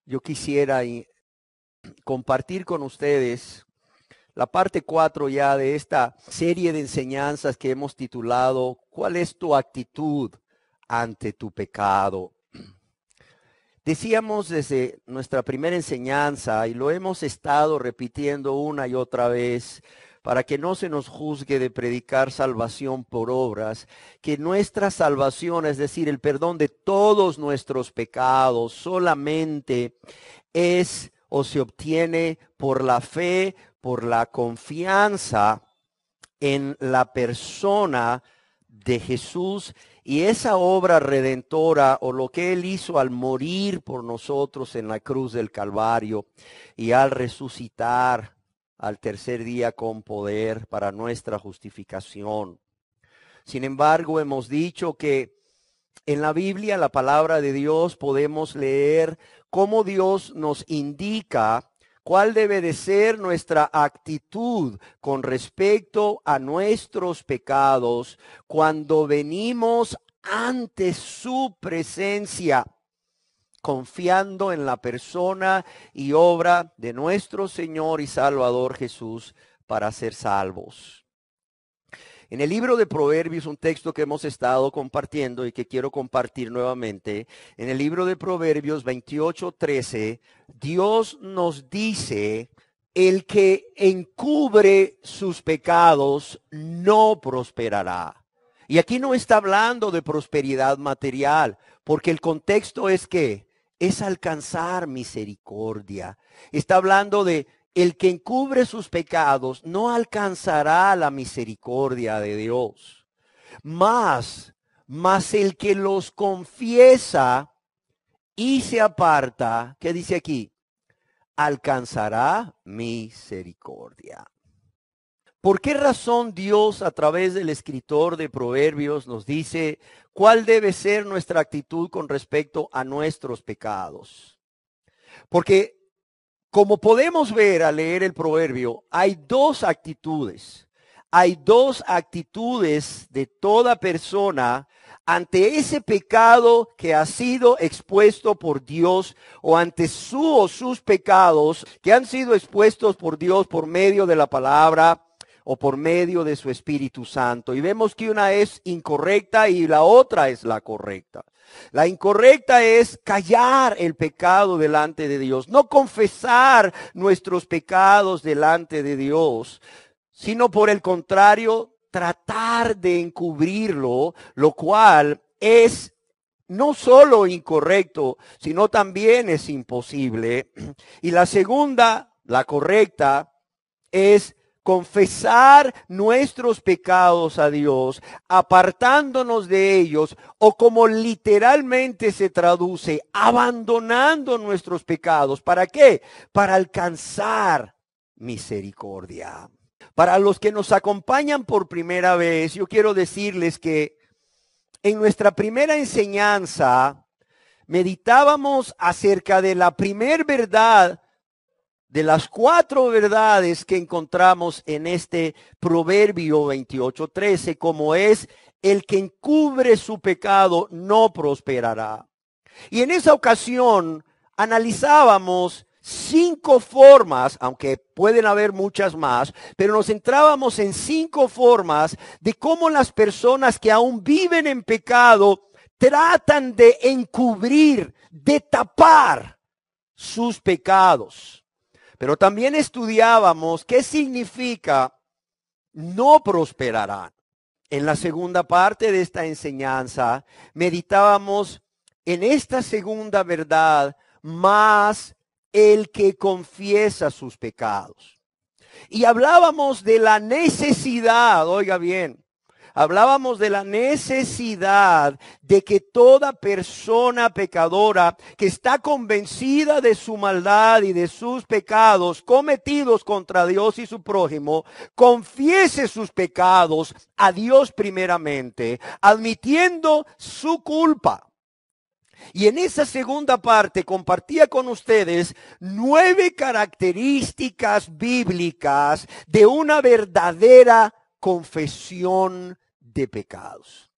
yo quisiera compartir con ustedes la parte 4 ya de esta serie de enseñanzas que hemos titulado ¿Cuál es tu actitud ante tu pecado? Decíamos desde nuestra primera enseñanza, y lo hemos estado repitiendo una y otra vez, para que no se nos juzgue de predicar salvación por obras, que nuestra salvación, es decir, el perdón de todos nuestros pecados, solamente es o se obtiene por la fe, por la confianza en la persona de Jesús y esa obra redentora o lo que Él hizo al morir por nosotros en la cruz del Calvario y al resucitar al tercer día con poder para nuestra justificación. Sin embargo, hemos dicho que en la Biblia, la palabra de Dios, podemos leer cómo Dios nos indica cuál debe de ser nuestra actitud con respecto a nuestros pecados cuando venimos ante su presencia, confiando en la persona y obra de nuestro Señor y Salvador Jesús para ser salvos. En el libro de Proverbios, un texto que hemos estado compartiendo y que quiero compartir nuevamente, en el libro de Proverbios 28:13, Dios nos dice, el que encubre sus pecados no prosperará. Y aquí no está hablando de prosperidad material, porque el contexto es que es alcanzar misericordia. Está hablando de el que encubre sus pecados no alcanzará la misericordia de Dios. Mas el que los confiesa y se aparta, ¿qué dice aquí? Alcanzará misericordia. ¿Por qué razón Dios a través del escritor de Proverbios nos dice cuál debe ser nuestra actitud con respecto a nuestros pecados? Porque como podemos ver al leer el proverbio, hay dos actitudes. Hay dos actitudes de toda persona ante ese pecado que ha sido expuesto por Dios o ante su o sus pecados que han sido expuestos por Dios por medio de la palabra o por medio de su Espíritu Santo. Y vemos que una es incorrecta y la otra es la correcta. La incorrecta es callar el pecado delante de Dios, no confesar nuestros pecados delante de Dios, sino por el contrario, tratar de encubrirlo, lo cual es no solo incorrecto, sino también es imposible. Y la segunda, la correcta, es confesar nuestros pecados a Dios, apartándonos de ellos, o como literalmente se traduce, abandonando nuestros pecados. ¿Para qué? Para alcanzar misericordia. Para los que nos acompañan por primera vez, yo quiero decirles que en nuestra primera enseñanza meditábamos acerca de la primer verdad de las 4 verdades que encontramos en este Proverbio 28:13, como es el que encubre su pecado no prosperará. Y en esa ocasión analizábamos 5 formas, aunque pueden haber muchas más, pero nos centrábamos en 5 formas de cómo las personas que aún viven en pecado tratan de encubrir, de tapar sus pecados. Pero también estudiábamos qué significa no prosperarán. En la segunda parte de esta enseñanza meditábamos en esta segunda verdad, más el que confiesa sus pecados. Y hablábamos de la necesidad, oiga bien, hablábamos de la necesidad de que toda persona pecadora que está convencida de su maldad y de sus pecados cometidos contra Dios y su prójimo, confiese sus pecados a Dios primeramente, admitiendo su culpa. Y en esa segunda parte compartía con ustedes 9 características bíblicas de una verdadera confesión de pecados.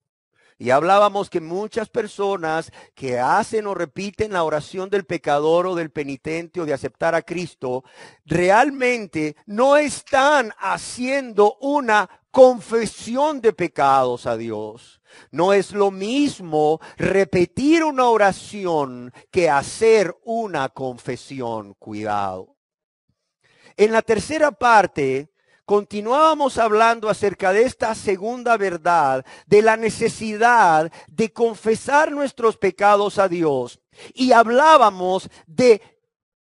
Y hablábamos que muchas personas que hacen o repiten la oración del pecador o del penitente o de aceptar a Cristo, realmente no están haciendo una confesión de pecados a Dios. No es lo mismo repetir una oración que hacer una confesión. Cuidado. En la tercera parte, continuábamos hablando acerca de esta segunda verdad, de la necesidad de confesar nuestros pecados a Dios. Y hablábamos de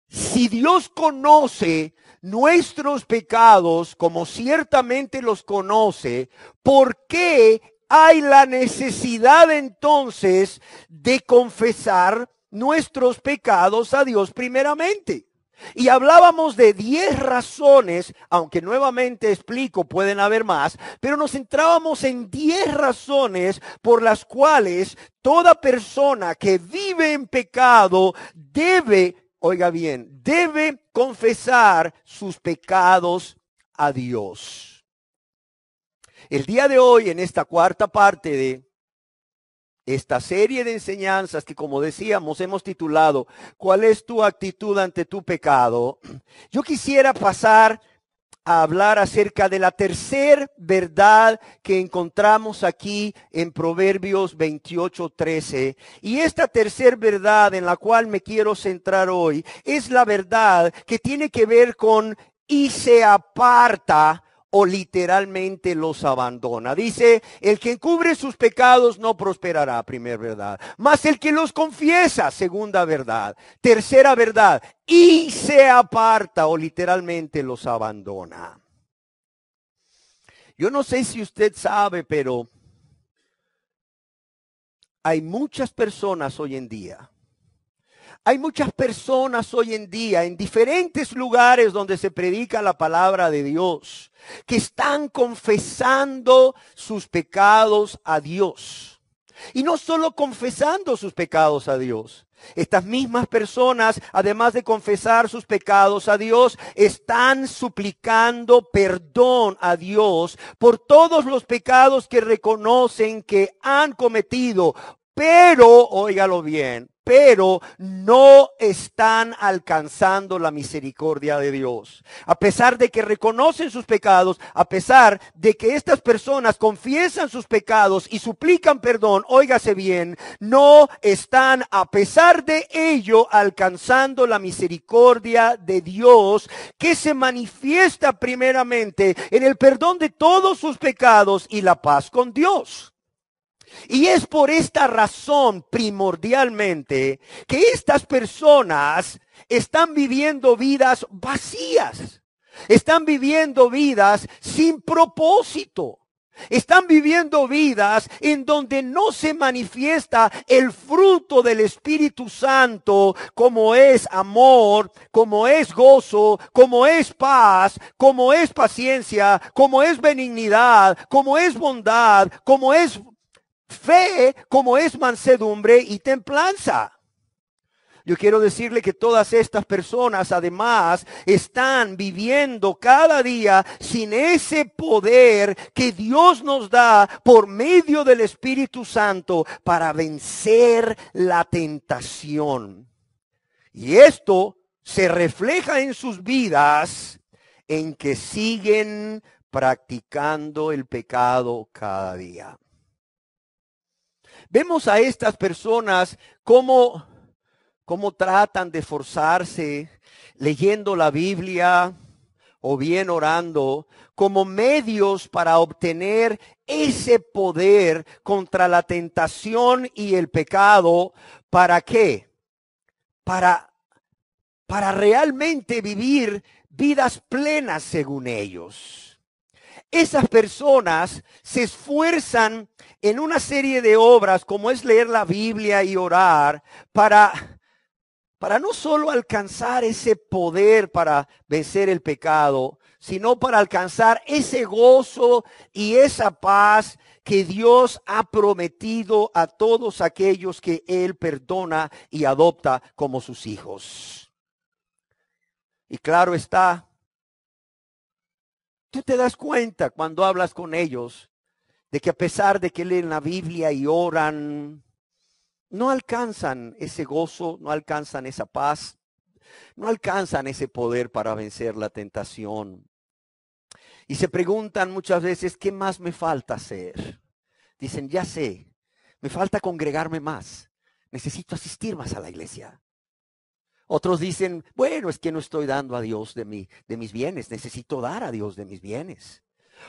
si Dios conoce nuestros pecados, como ciertamente los conoce, ¿por qué hay la necesidad entonces de confesar nuestros pecados a Dios primeramente? Y hablábamos de 10 razones, aunque nuevamente explico, pueden haber más, pero nos centrábamos en 10 razones por las cuales toda persona que vive en pecado debe, oiga bien, debe confesar sus pecados a Dios. El día de hoy, en esta cuarta parte de esta serie de enseñanzas que, como decíamos, hemos titulado ¿Cuál es tu actitud ante tu pecado? Yo quisiera pasar a hablar acerca de la tercera verdad que encontramos aquí en Proverbios 28:13. Y esta tercera verdad en la cual me quiero centrar hoy es la verdad que tiene que ver con y se aparta o literalmente los abandona. Dice, el que encubre sus pecados no prosperará, primera verdad. Mas el que los confiesa, segunda verdad. Tercera verdad, y se aparta o literalmente los abandona. Yo no sé si usted sabe, pero hay muchas personas hoy en día. Hay muchas personas hoy en día en diferentes lugares donde se predica la palabra de Dios que están confesando sus pecados a Dios. Y no solo confesando sus pecados a Dios. Estas mismas personas, además de confesar sus pecados a Dios, están suplicando perdón a Dios por todos los pecados que reconocen que han cometido. Pero, óigalo bien, pero no están alcanzando la misericordia de Dios. A pesar de que reconocen sus pecados, a pesar de que estas personas confiesan sus pecados y suplican perdón, óigase bien, no están, a pesar de ello, alcanzando la misericordia de Dios, que se manifiesta primeramente en el perdón de todos sus pecados y la paz con Dios. Y es por esta razón primordialmente que estas personas están viviendo vidas vacías. Están viviendo vidas sin propósito. Están viviendo vidas en donde no se manifiesta el fruto del Espíritu Santo, como es amor, como es gozo, como es paz, como es paciencia, como es benignidad, como es bondad, como es fe, como es mansedumbre y templanza. Yo quiero decirle que todas estas personas además están viviendo cada día sin ese poder que Dios nos da por medio del Espíritu Santo para vencer la tentación. Y esto se refleja en sus vidas en que siguen practicando el pecado cada día. Vemos a estas personas cómo tratan de forzarse leyendo la Biblia o bien orando como medios para obtener ese poder contra la tentación y el pecado. ¿Para qué? Para realmente vivir vidas plenas según ellos. Esas personas se esfuerzan en una serie de obras como es leer la Biblia y orar para no solo alcanzar ese poder para vencer el pecado, sino para alcanzar ese gozo y esa paz que Dios ha prometido a todos aquellos que Él perdona y adopta como sus hijos. Y claro está, tú te das cuenta cuando hablas con ellos de que a pesar de que leen la Biblia y oran, no alcanzan ese gozo, no alcanzan esa paz, no alcanzan ese poder para vencer la tentación. Y se preguntan muchas veces, ¿qué más me falta hacer? Dicen, ya sé, me falta congregarme más, necesito asistir más a la iglesia. Otros dicen, bueno, es que no estoy dando a Dios de mis bienes, necesito dar a Dios de mis bienes.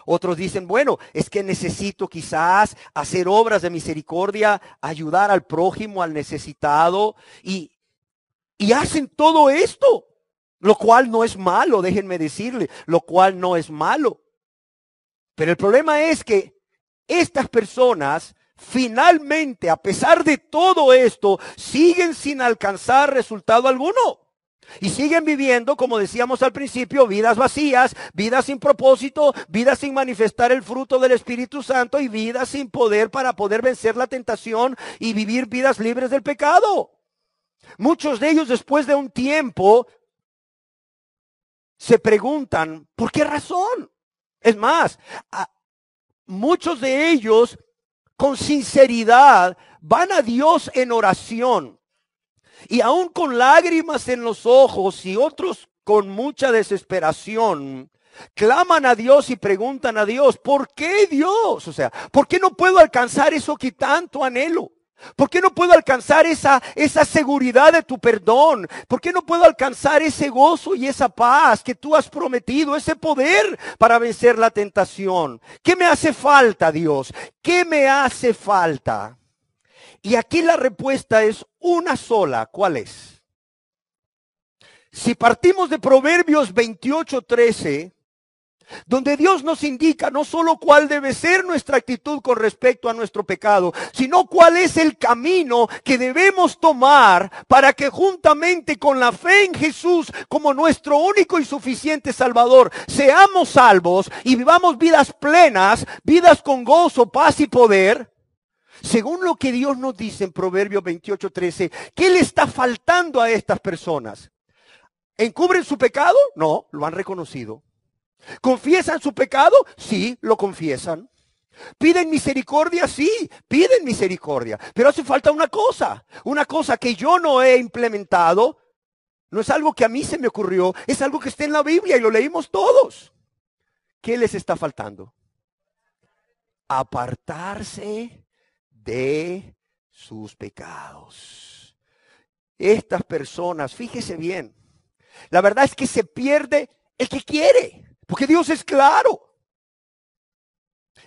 Otros dicen, bueno, es que necesito quizás hacer obras de misericordia, ayudar al prójimo, al necesitado, y hacen todo esto, lo cual no es malo, déjenme decirle, lo cual no es malo. Pero el problema es que estas personas finalmente, a pesar de todo esto, siguen sin alcanzar resultado alguno. Y siguen viviendo, como decíamos al principio, vidas vacías, vidas sin propósito, vidas sin manifestar el fruto del Espíritu Santo y vidas sin poder para poder vencer la tentación y vivir vidas libres del pecado. Muchos de ellos después de un tiempo se preguntan, ¿por qué razón? Es más, muchos de ellos con sinceridad van a Dios en oración. Y aún con lágrimas en los ojos y otros con mucha desesperación, claman a Dios y preguntan a Dios, ¿por qué Dios? O sea, ¿por qué no puedo alcanzar eso que tanto anhelo? ¿Por qué no puedo alcanzar esa seguridad de tu perdón? ¿Por qué no puedo alcanzar ese gozo y esa paz que tú has prometido, ese poder para vencer la tentación? ¿Qué me hace falta, Dios? ¿Qué me hace falta? Y aquí la respuesta es una sola. ¿Cuál es? Si partimos de Proverbios 28:13, donde Dios nos indica no solo cuál debe ser nuestra actitud con respecto a nuestro pecado, sino cuál es el camino que debemos tomar para que juntamente con la fe en Jesús como nuestro único y suficiente Salvador, seamos salvos y vivamos vidas plenas, vidas con gozo, paz y poder. Según lo que Dios nos dice en Proverbios 28:13, ¿qué le está faltando a estas personas? ¿Encubren su pecado? No, lo han reconocido. ¿Confiesan su pecado? Sí, lo confiesan. ¿Piden misericordia? Sí, piden misericordia. Pero hace falta una cosa que yo no he implementado. No es algo que a mí se me ocurrió, es algo que está en la Biblia y lo leímos todos. ¿Qué les está faltando? Apartarse de sus pecados. Estas personas, fíjese bien, la verdad es que se pierde el que quiere, porque Dios es claro.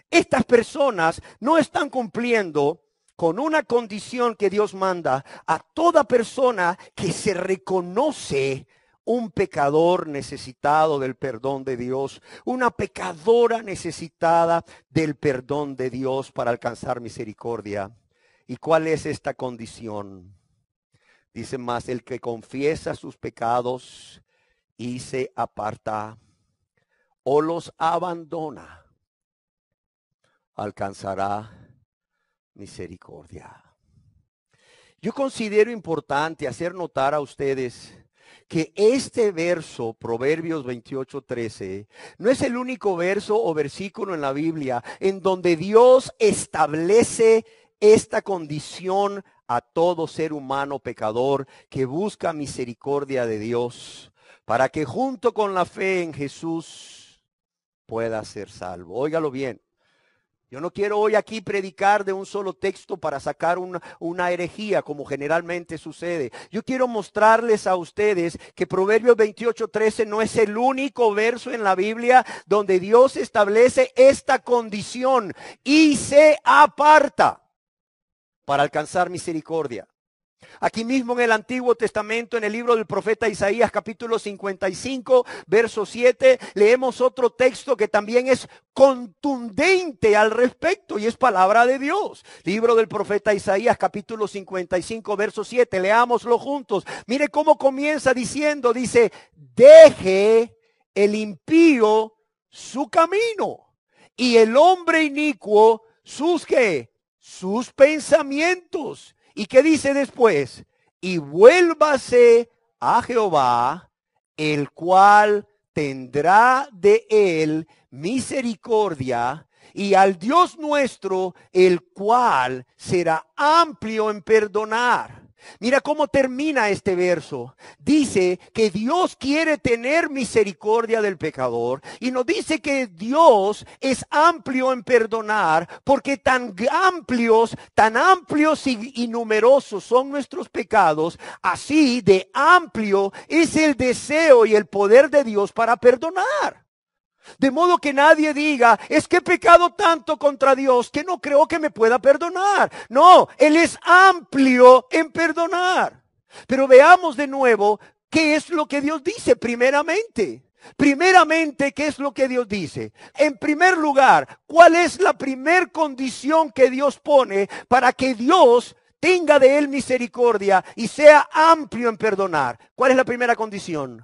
Estas personas no están cumpliendo con una condición que Dios manda a toda persona que se reconoce un pecador necesitado del perdón de Dios, una pecadora necesitada del perdón de Dios para alcanzar misericordia. ¿Y cuál es esta condición? Dice más, el que confiesa sus pecados y se aparta o los abandona, alcanzará misericordia. Yo considero importante hacer notar a ustedes que este verso, Proverbios 28:13, no es el único verso o versículo en la Biblia en donde Dios establece esta condición a todo ser humano pecador que busca misericordia de Dios, para que junto con la fe en Jesús pueda ser salvo. Óigalo bien. Yo no quiero hoy aquí predicar de un solo texto para sacar una herejía como generalmente sucede. Yo quiero mostrarles a ustedes que Proverbios 28:13 no es el único verso en la Biblia donde Dios establece esta condición y se aparta para alcanzar misericordia. Aquí mismo en el Antiguo Testamento, en el libro del profeta Isaías, capítulo 55, verso 7, leemos otro texto que también es contundente al respecto y es palabra de Dios. Libro del profeta Isaías, capítulo 55, verso 7, leámoslo juntos. Mire cómo comienza diciendo, dice, deje el impío su camino y el hombre inicuo sus, ¿qué? Sus pensamientos. ¿Y qué dice después? Y vuélvase a Jehová, el cual tendrá de él misericordia y al Dios nuestro, el cual será amplio en perdonar. Mira cómo termina este verso. Dice que Dios quiere tener misericordia del pecador y nos dice que Dios es amplio en perdonar porque tan amplios y numerosos son nuestros pecados, así de amplio es el deseo y el poder de Dios para perdonar. De modo que nadie diga, es que he pecado tanto contra Dios que no creo que me pueda perdonar. No, Él es amplio en perdonar. Pero veamos de nuevo qué es lo que Dios dice primeramente. Primeramente, ¿qué es lo que Dios dice? En primer lugar, ¿cuál es la primer condición que Dios pone para que Dios tenga de Él misericordia y sea amplio en perdonar? ¿Cuál es la primera condición?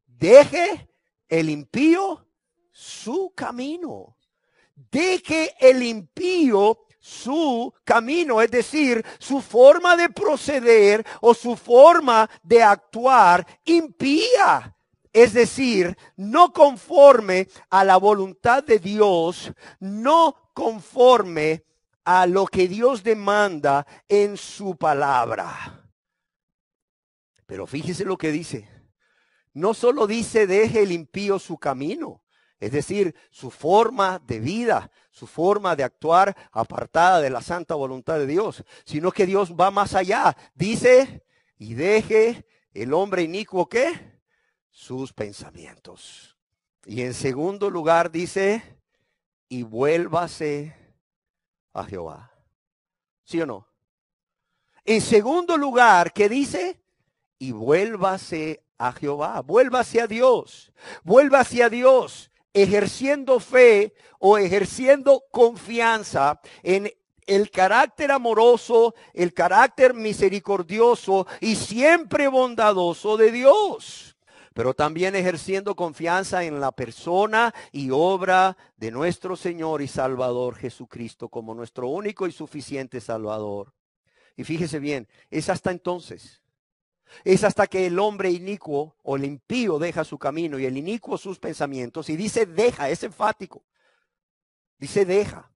Deje el impío su camino. Deje el impío su camino, es decir, su forma de proceder o su forma de actuar impía. Es decir, no conforme a la voluntad de Dios, no conforme a lo que Dios demanda en su palabra. Pero fíjese lo que dice. No solo dice deje el impío su camino, es decir, su forma de vida, su forma de actuar apartada de la santa voluntad de Dios, sino que Dios va más allá. Dice, y deje el hombre inicuo, ¿qué? Sus pensamientos. Y en segundo lugar dice, y vuélvase a Jehová. ¿Sí o no? En segundo lugar, ¿qué dice? Y vuélvase a Jehová, vuélvase a Dios, vuélvase a Dios. Ejerciendo fe o ejerciendo confianza en el carácter amoroso, el carácter misericordioso y siempre bondadoso de Dios. Pero también ejerciendo confianza en la persona y obra de nuestro Señor y Salvador Jesucristo como nuestro único y suficiente Salvador. Y fíjese bien, es hasta entonces. Es hasta que el hombre inicuo o el impío deja su camino y el inicuo sus pensamientos. Y dice deja, es enfático. Dice deja.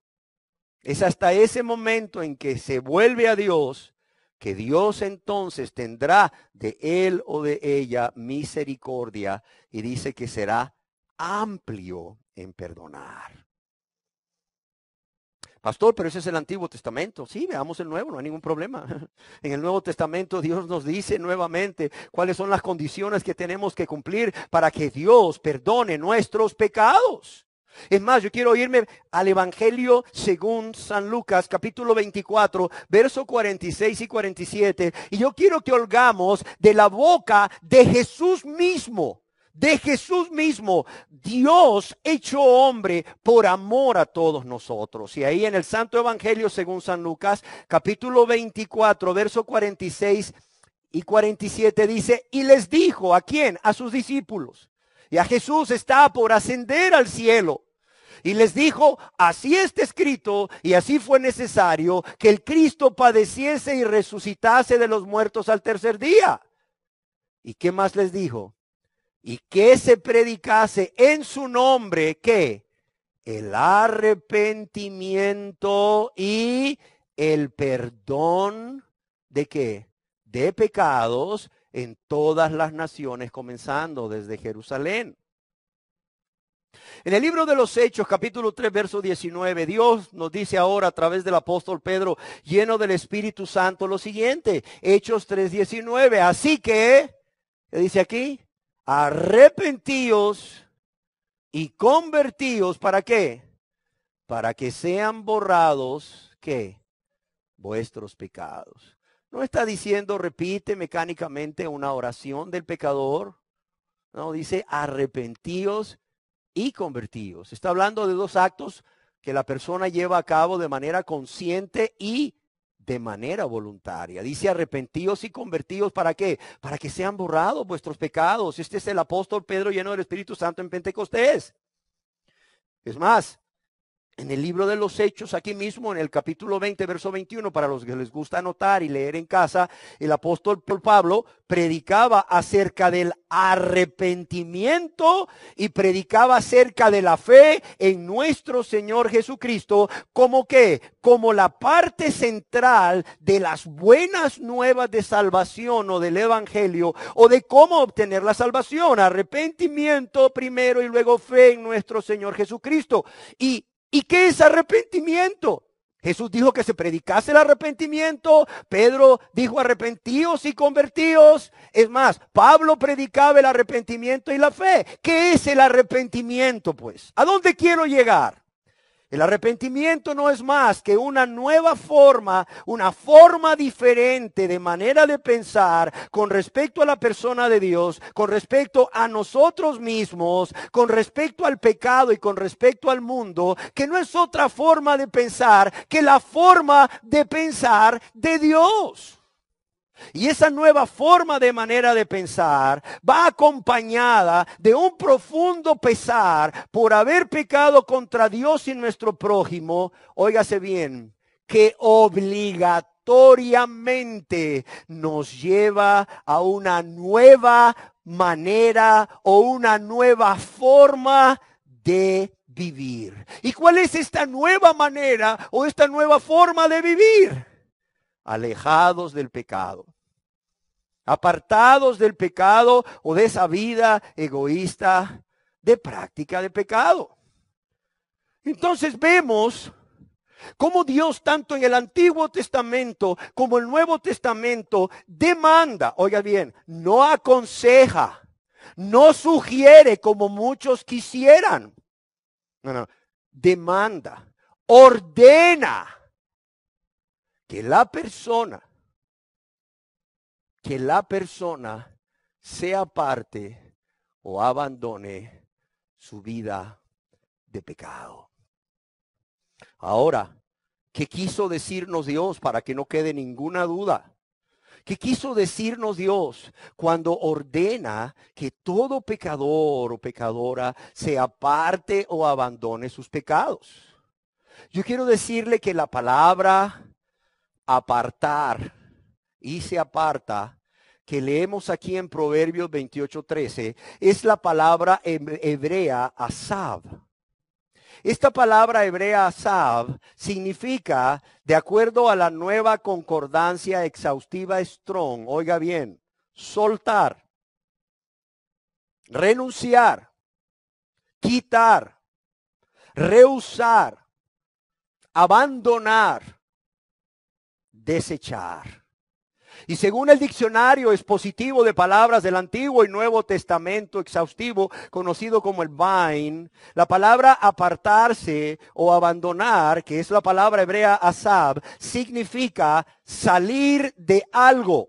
Es hasta ese momento en que se vuelve a Dios que Dios entonces tendrá de él o de ella misericordia. Y dice que será amplio en perdonar. Pastor, pero ese es el Antiguo Testamento. Sí, veamos el Nuevo, no hay ningún problema. En el Nuevo Testamento Dios nos dice nuevamente cuáles son las condiciones que tenemos que cumplir para que Dios perdone nuestros pecados. Es más, yo quiero irme al Evangelio según San Lucas, capítulo 24, verso 46 y 47. Y yo quiero que oigamos de la boca de Jesús mismo. De Jesús mismo, Dios hecho hombre por amor a todos nosotros. Y ahí en el Santo Evangelio según San Lucas, capítulo 24, verso 46 y 47 dice, y les dijo, ¿a quién? A sus discípulos. Y a Jesús está por ascender al cielo. Y les dijo, así está escrito y así fue necesario que el Cristo padeciese y resucitase de los muertos al tercer día. ¿Y qué más les dijo? Y que se predicase en su nombre, ¿qué? El arrepentimiento y el perdón ¿de qué? De pecados en todas las naciones, comenzando desde Jerusalén. En el libro de los Hechos, capítulo 3, verso 19, Dios nos dice ahora a través del apóstol Pedro, lleno del Espíritu Santo, lo siguiente. Hechos 3, 19. Así que, ¿qué dice aquí? Arrepentíos y convertíos, ¿para qué? Para que sean borrados, ¿qué? Vuestros pecados. No está diciendo, repite mecánicamente una oración del pecador. No, dice arrepentíos y convertíos. Está hablando de dos actos que la persona lleva a cabo de manera consciente y de manera voluntaria. Dice arrepentíos y convertíos, ¿para qué? Para que sean borrados vuestros pecados. Este es el apóstol Pedro lleno del Espíritu Santo en Pentecostés. Es más, En el libro de los Hechos, aquí mismo en el capítulo 20, verso 21, para los que les gusta anotar y leer en casa, el apóstol Pablo predicaba acerca del arrepentimiento y predicaba acerca de la fe en nuestro Señor Jesucristo, como que, como la parte central de las buenas nuevas de salvación o del evangelio, o de cómo obtener la salvación. Arrepentimiento primero y luego fe en nuestro Señor Jesucristo. ¿Y qué es arrepentimiento? Jesús dijo que se predicase el arrepentimiento. Pedro dijo arrepentíos y convertíos. Es más, Pablo predicaba el arrepentimiento y la fe. ¿Qué es el arrepentimiento, pues? ¿A dónde quiero llegar? El arrepentimiento no es más que una nueva forma, una forma diferente de manera de pensar con respecto a la persona de Dios, con respecto a nosotros mismos, con respecto al pecado y con respecto al mundo, que no es otra forma de pensar que la forma de pensar de Dios. Y esa nueva forma de manera de pensar va acompañada de un profundo pesar por haber pecado contra Dios y nuestro prójimo. Óigase bien, que obligatoriamente nos lleva a una nueva manera o una nueva forma de vivir. ¿Y cuál es esta nueva manera o esta nueva forma de vivir? Alejados del pecado, apartados del pecado o de esa vida egoísta de práctica de pecado. Entonces vemos cómo Dios tanto en el Antiguo Testamento como el Nuevo Testamento demanda, oiga bien, no aconseja, no sugiere como muchos quisieran, no, demanda, ordena que la persona sea parte o abandone su vida de pecado. Ahora, ¿qué quiso decirnos Dios para que no quede ninguna duda? ¿Qué quiso decirnos Dios cuando ordena que todo pecador o pecadora se aparte o abandone sus pecados? Yo quiero decirle que la palabra apartar y se aparta, que leemos aquí en Proverbios 28:13, es la palabra hebrea asav. Esta palabra hebrea asav significa, de acuerdo a la nueva concordancia exhaustiva Strong, oiga bien, soltar, renunciar, quitar, rehusar, abandonar, desechar. Y según el diccionario expositivo de palabras del Antiguo y Nuevo Testamento exhaustivo, conocido como el Vine, la palabra apartarse o abandonar, que es la palabra hebrea asab, significa salir de algo.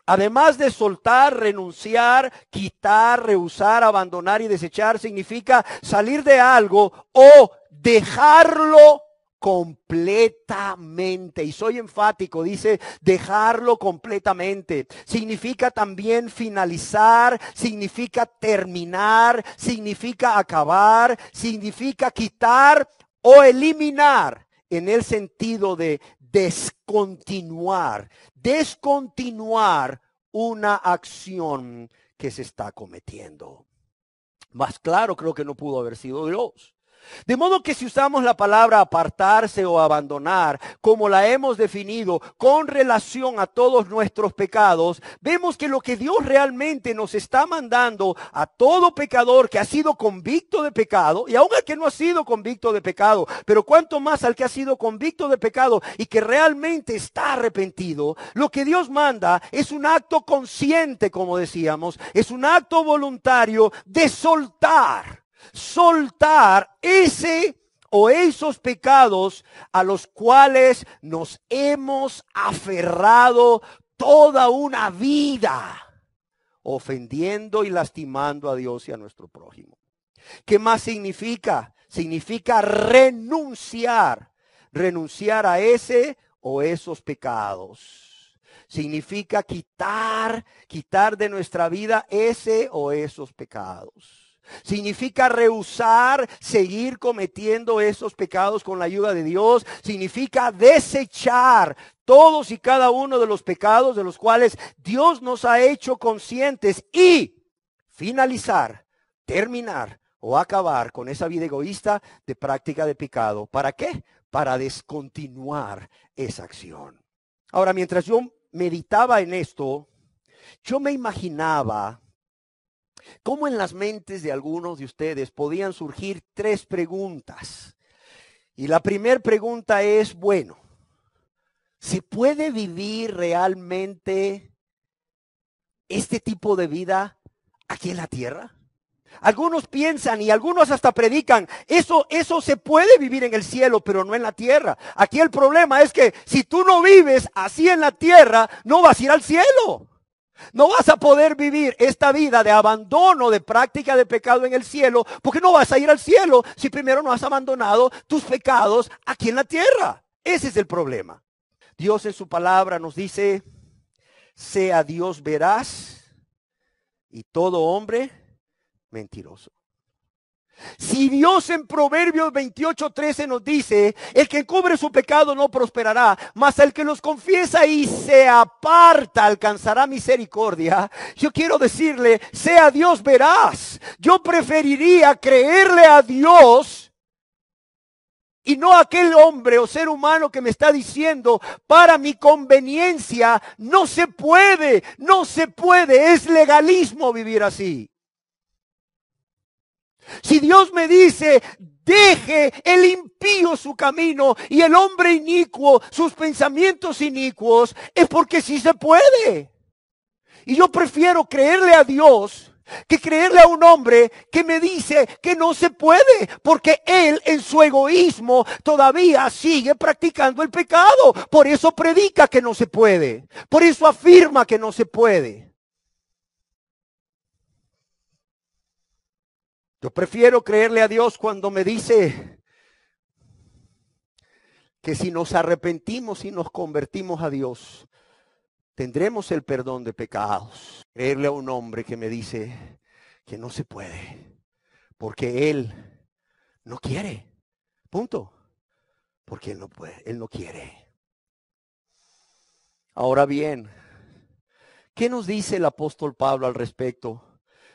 Además de soltar, renunciar, quitar, rehusar, abandonar y desechar, significa salir de algo o dejarlo completamente. Y soy enfático, dice dejarlo completamente. Significa también finalizar, significa terminar, significa acabar, significa quitar o eliminar en el sentido de descontinuar una acción que se está cometiendo. Más claro creo que no pudo haber sido Dios. De modo que si usamos la palabra apartarse o abandonar, como la hemos definido con relación a todos nuestros pecados, vemos que lo que Dios realmente nos está mandando a todo pecador que ha sido convicto de pecado, y aún al que no ha sido convicto de pecado, pero cuanto más al que ha sido convicto de pecado y que realmente está arrepentido, lo que Dios manda es un acto consciente, como decíamos, es un acto voluntario de soltar ese o esos pecados a los cuales nos hemos aferrado toda una vida, ofendiendo y lastimando a Dios y a nuestro prójimo. ¿Qué más significa? Significa renunciar a ese o esos pecados. Significa quitar de nuestra vida ese o esos pecados. Significa rehusar seguir cometiendo esos pecados con la ayuda de Dios. Significa desechar todos y cada uno de los pecados de los cuales Dios nos ha hecho conscientes y finalizar, terminar o acabar con esa vida egoísta de práctica de pecado. ¿Para qué? Para descontinuar esa acción. Ahora, mientras yo meditaba en esto, yo me imaginaba cómo en las mentes de algunos de ustedes podían surgir tres preguntas. Y la primera pregunta es, bueno, ¿se puede vivir realmente este tipo de vida aquí en la tierra? Algunos piensan y algunos hasta predican, eso se puede vivir en el cielo, pero no en la tierra. Aquí el problema es que si tú no vives así en la tierra, no vas a ir al cielo. No vas a poder vivir esta vida de abandono, de práctica de pecado en el cielo, porque no vas a ir al cielo si primero no has abandonado tus pecados aquí en la tierra. Ese es el problema. Dios en su palabra nos dice, sea Dios veraz y todo hombre mentiroso. Si Dios en Proverbios 28:13 nos dice, el que encubre su pecado no prosperará, mas el que los confiesa y se aparta alcanzará misericordia. Yo quiero decirle, sea Dios veraz. Yo preferiría creerle a Dios y no a aquel hombre o ser humano que me está diciendo, para mi conveniencia, no se puede, es legalismo vivir así. Si Dios me dice, deje el impío su camino y el hombre inicuo sus pensamientos inicuos, es porque sí se puede. Y yo prefiero creerle a Dios que creerle a un hombre que me dice que no se puede, porque él en su egoísmo todavía sigue practicando el pecado. Por eso predica que no se puede, por eso afirma que no se puede. Yo prefiero creerle a Dios cuando me dice que si nos arrepentimos y nos convertimos a Dios, tendremos el perdón de pecados. Creerle a un hombre que me dice que no se puede, porque Él no quiere. Punto. Porque Él no puede, Él no quiere. Ahora bien, ¿qué nos dice el apóstol Pablo al respecto?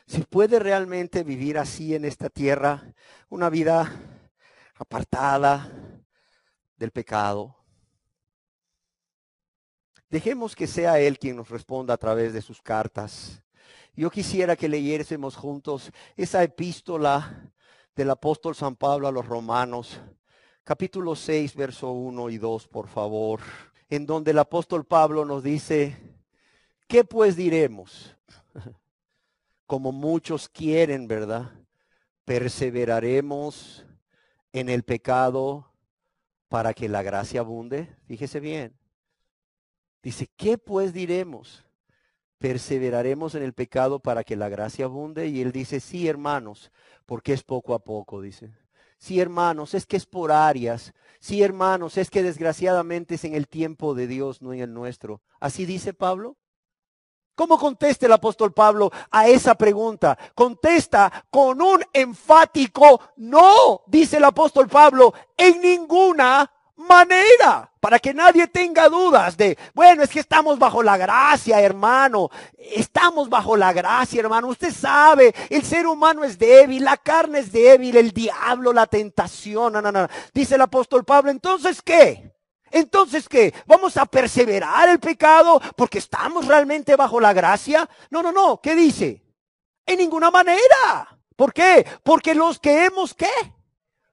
Si puede realmente vivir así en esta tierra, una vida apartada del pecado. Dejemos que sea Él quien nos responda a través de sus cartas. Yo quisiera que leyésemos juntos esa epístola del apóstol San Pablo a los Romanos, capítulo 6, verso 1 y 2, por favor, en donde el apóstol Pablo nos dice, ¿qué pues diremos? Como muchos quieren, ¿verdad? ¿Perseveraremos en el pecado para que la gracia abunde? Fíjese bien. Dice, ¿qué pues diremos? ¿Perseveraremos en el pecado para que la gracia abunde? Y él dice, sí, hermanos, porque es poco a poco, dice. Sí, hermanos, es que es por áreas. Sí, hermanos, es que desgraciadamente es en el tiempo de Dios, no en el nuestro. ¿Así dice Pablo? ¿Cómo contesta el apóstol Pablo a esa pregunta? Contesta con un enfático no, dice el apóstol Pablo, en ninguna manera, para que nadie tenga dudas de, bueno, es que estamos bajo la gracia, hermano, estamos bajo la gracia, hermano, usted sabe, el ser humano es débil, la carne es débil, el diablo, la tentación, no, dice el apóstol Pablo, ¿entonces qué? Entonces, ¿qué? ¿Vamos a perseverar el pecado porque estamos realmente bajo la gracia? No. ¿Qué dice? En ninguna manera. ¿Por qué? Porque los que hemos, ¿qué?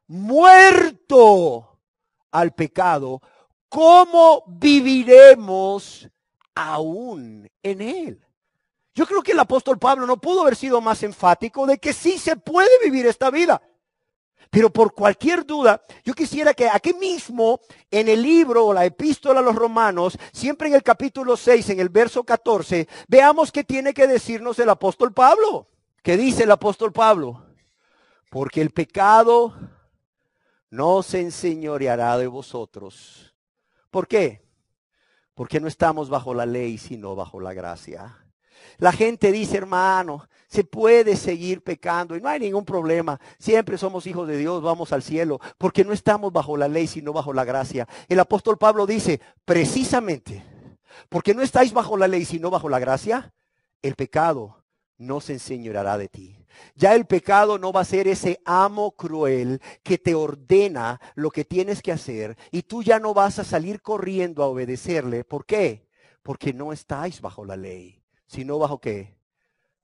Muerto al pecado, ¿cómo viviremos aún en él? Yo creo que el apóstol Pablo no pudo haber sido más enfático de que sí se puede vivir esta vida. Pero por cualquier duda, yo quisiera que aquí mismo, en el libro o la epístola a los Romanos, siempre en el capítulo 6, en el verso 14, veamos qué tiene que decirnos el apóstol Pablo. ¿Qué dice el apóstol Pablo? Porque el pecado no se enseñoreará de vosotros. ¿Por qué? Porque no estamos bajo la ley, sino bajo la gracia. La gente dice, hermano, Se puede seguir pecando y no hay ningún problema. Siempre somos hijos de Dios, vamos al cielo, porque no estamos bajo la ley, sino bajo la gracia. El apóstol Pablo dice, precisamente, porque no estáis bajo la ley, sino bajo la gracia, el pecado no se enseñoreará de ti. Ya el pecado no va a ser ese amo cruel que te ordena lo que tienes que hacer y tú ya no vas a salir corriendo a obedecerle. ¿Por qué? Porque no estáis bajo la ley, sino bajo ¿qué?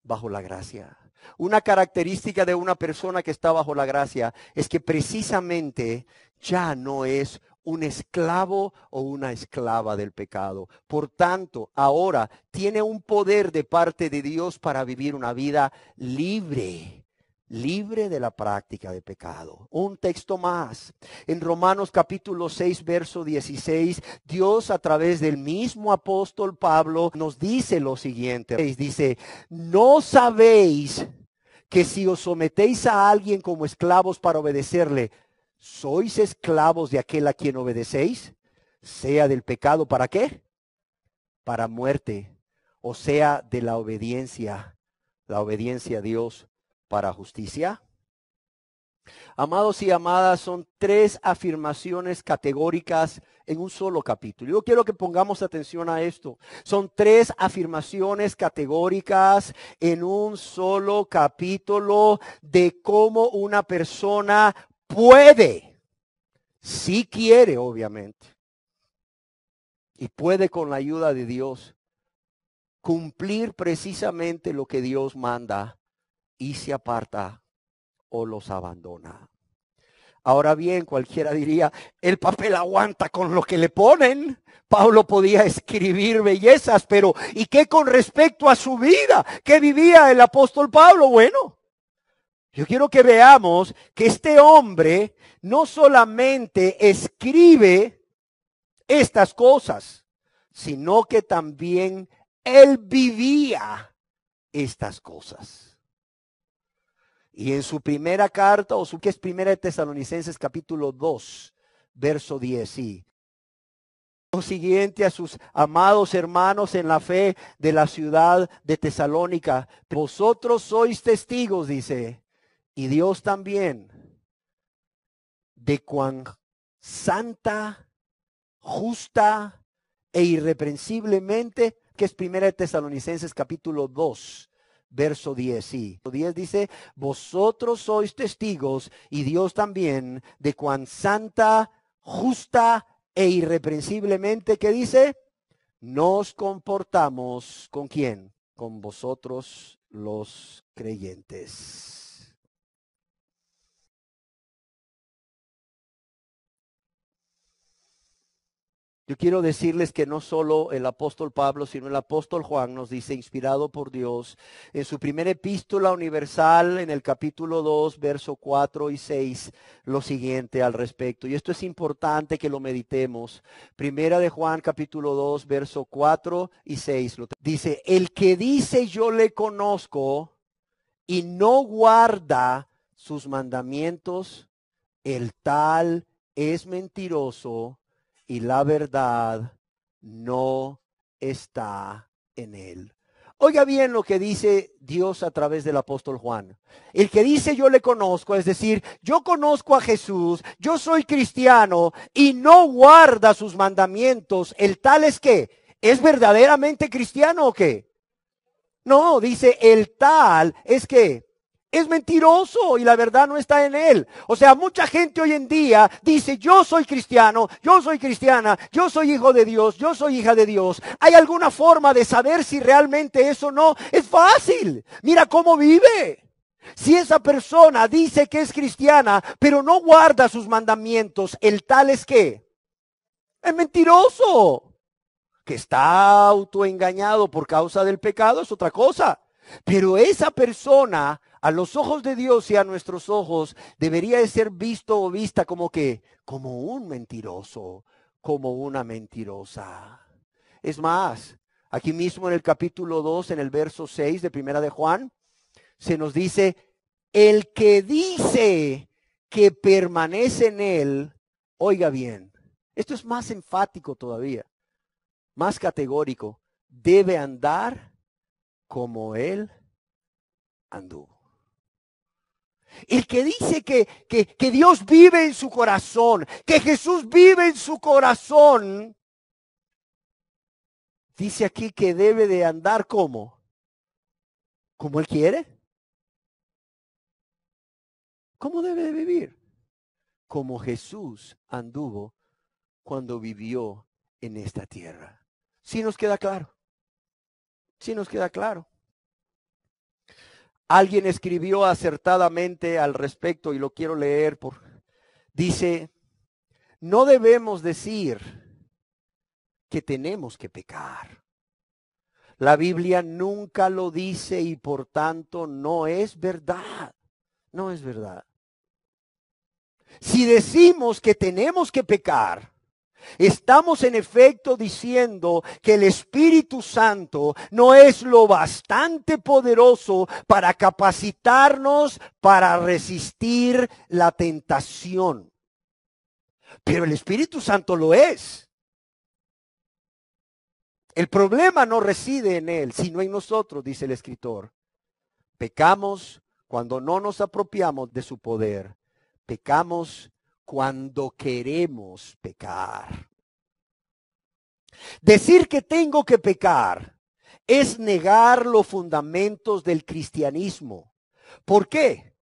Bajo la gracia. Una característica de una persona que está bajo la gracia es que precisamente ya no es un esclavo o una esclava del pecado. Por tanto, ahora tiene un poder de parte de Dios para vivir una vida libre, libre de la práctica de pecado. Un texto más. En Romanos capítulo 6, verso 16, Dios a través del mismo apóstol Pablo nos dice lo siguiente. Dice, ¿no sabéis que si os sometéis a alguien como esclavos para obedecerle, sois esclavos de aquel a quien obedecéis? Sea del pecado, ¿para qué? Para muerte. O sea, de la obediencia a Dios para justicia. Amados y amadas, son tres afirmaciones categóricas en un solo capítulo. Yo quiero que pongamos atención a esto. Son tres afirmaciones categóricas en un solo capítulo de cómo una persona puede, si quiere obviamente, y puede con la ayuda de Dios, cumplir precisamente lo que Dios manda y se aparta o los abandona. Ahora bien, cualquiera diría, el papel aguanta con lo que le ponen. Pablo podía escribir bellezas, pero ¿y qué con respecto a su vida? ¿Qué vivía el apóstol Pablo? Bueno, yo quiero que veamos que este hombre no solamente escribe estas cosas, sino que también él vivía estas cosas. Y en su primera carta, que es primera de Tesalonicenses capítulo 2, verso 10, sí. Lo siguiente a sus amados hermanos en la fe de la ciudad de Tesalónica. Vosotros sois testigos, dice, y Dios también, de cuán santa, justa e irreprensiblemente, que es primera de Tesalonicenses capítulo 2. Verso 10, sí. 10 dice, vosotros sois testigos y Dios también de cuán santa, justa e irreprensiblemente, ¿qué dice? Nos comportamos, ¿con quién? Con vosotros los creyentes. Yo quiero decirles que no solo el apóstol Pablo, sino el apóstol Juan nos dice, inspirado por Dios, en su primera epístola universal, en el capítulo 2, verso 4 y 6, lo siguiente al respecto. Y esto es importante que lo meditemos. Primera de Juan, capítulo 2, verso 4 y 6. Dice, el que dice yo le conozco y no guarda sus mandamientos, el tal es mentiroso y la verdad no está en él. Oiga bien lo que dice Dios a través del apóstol Juan. El que dice yo le conozco, es decir, yo conozco a Jesús, yo soy cristiano y no guarda sus mandamientos, el tal es que, ¿es verdaderamente cristiano o qué? No, dice el tal es que es mentiroso y la verdad no está en él. O sea, mucha gente hoy en día dice, yo soy cristiano, yo soy cristiana, yo soy hijo de Dios, yo soy hija de Dios. ¿Hay alguna forma de saber si realmente eso no? Es fácil. Mira cómo vive. Si esa persona dice que es cristiana, pero no guarda sus mandamientos, el tal es que es mentiroso. Que está autoengañado por causa del pecado es otra cosa. Pero esa persona, a los ojos de Dios y a nuestros ojos, debería de ser visto o vista como que, como un mentiroso, como una mentirosa. Es más, aquí mismo en el capítulo 2, en el verso 6 de Primera de Juan, se nos dice, el que dice que permanece en él, oiga bien, esto es más enfático todavía, más categórico, debe andar como él anduvo. El que dice que Dios vive en su corazón, que Jesús vive en su corazón, dice aquí que debe de andar como Él quiere. ¿Cómo debe de vivir? Como Jesús anduvo cuando vivió en esta tierra. ¿Sí nos queda claro? ¿Sí nos queda claro? Alguien escribió acertadamente al respecto y lo quiero leer. Dice, no debemos decir que tenemos que pecar. La Biblia nunca lo dice y por tanto no es verdad. No es verdad. Si decimos que tenemos que pecar, estamos en efecto diciendo que el Espíritu Santo no es lo bastante poderoso para capacitarnos para resistir la tentación. Pero el Espíritu Santo lo es. El problema no reside en Él, sino en nosotros, dice el escritor. Pecamos cuando no nos apropiamos de su poder. Pecamos cuando queremos pecar. Decir que tengo que pecar es negar los fundamentos del cristianismo. ¿Por qué?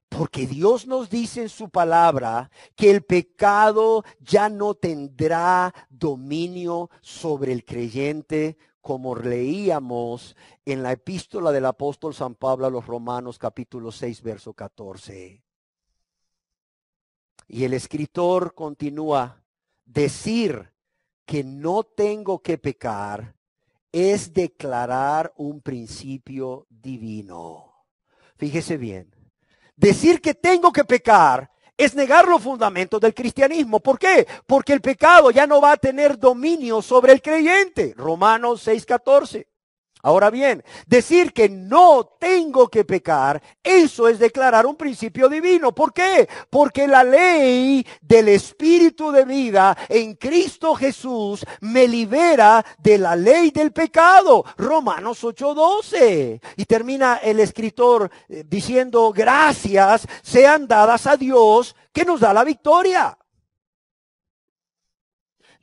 Porque Dios nos dice en su palabra que el pecado ya no tendrá dominio sobre el creyente, como leíamos en la epístola del apóstol San Pablo a los Romanos capítulo 6, verso 14. Y el escritor continúa, decir que no tengo que pecar es declarar un principio divino. Fíjese bien. Decir que tengo que pecar es negar los fundamentos del cristianismo. ¿Por qué? Porque el pecado ya no va a tener dominio sobre el creyente. Romanos 6:14. Ahora bien, decir que no tengo que pecar, eso es declarar un principio divino. ¿Por qué? Porque la ley del Espíritu de vida en Cristo Jesús me libera de la ley del pecado. Romanos 8:12. Y termina el escritor diciendo, gracias sean dadas a Dios que nos da la victoria.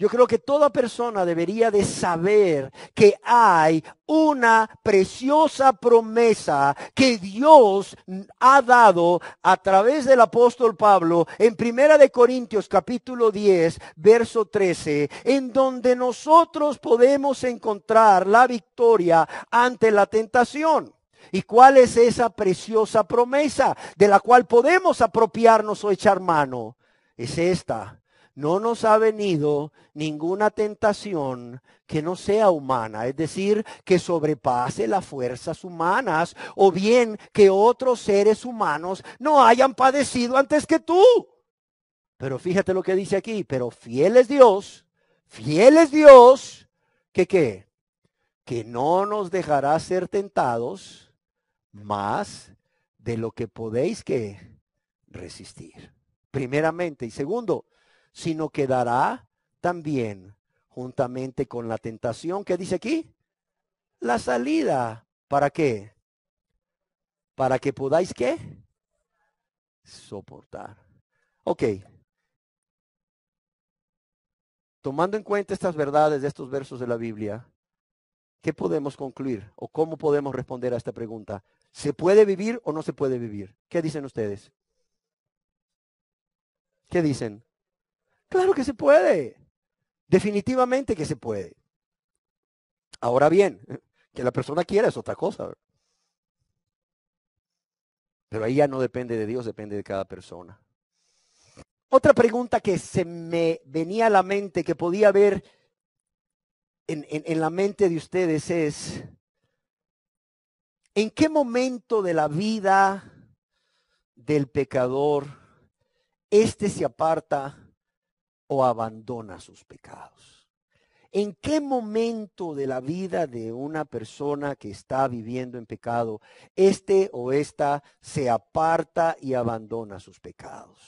Yo creo que toda persona debería de saber que hay una preciosa promesa que Dios ha dado a través del apóstol Pablo en Primera de Corintios capítulo 10, verso 13, en donde nosotros podemos encontrar la victoria ante la tentación. ¿Y cuál es esa preciosa promesa de la cual podemos apropiarnos o echar mano? Es esta. No nos ha venido ninguna tentación que no sea humana, es decir, que sobrepase las fuerzas humanas, o bien que otros seres humanos no hayan padecido antes que tú. Pero fíjate lo que dice aquí, pero fiel es Dios, que ¿qué? Que no nos dejará ser tentados más de lo que podéis que resistir. Primeramente, y segundo, sino que dará también juntamente con la tentación, ¿qué dice aquí? La salida. ¿Para qué? Para que podáis, ¿qué? Soportar. Ok. Tomando en cuenta estas verdades de estos versos de la Biblia, ¿qué podemos concluir o cómo podemos responder a esta pregunta? ¿Se puede vivir o no se puede vivir? ¿Qué dicen ustedes? ¿Qué dicen? Claro que se puede. Definitivamente que se puede. Ahora bien, que la persona quiera es otra cosa. Pero ahí ya no depende de Dios, depende de cada persona. Otra pregunta que se me venía a la mente, que podía haber en la mente de ustedes es, ¿en qué momento de la vida del pecador éste se aparta o abandona sus pecados? ¿En qué momento de la vida de una persona que está viviendo en pecado, este o esta se aparta y abandona sus pecados?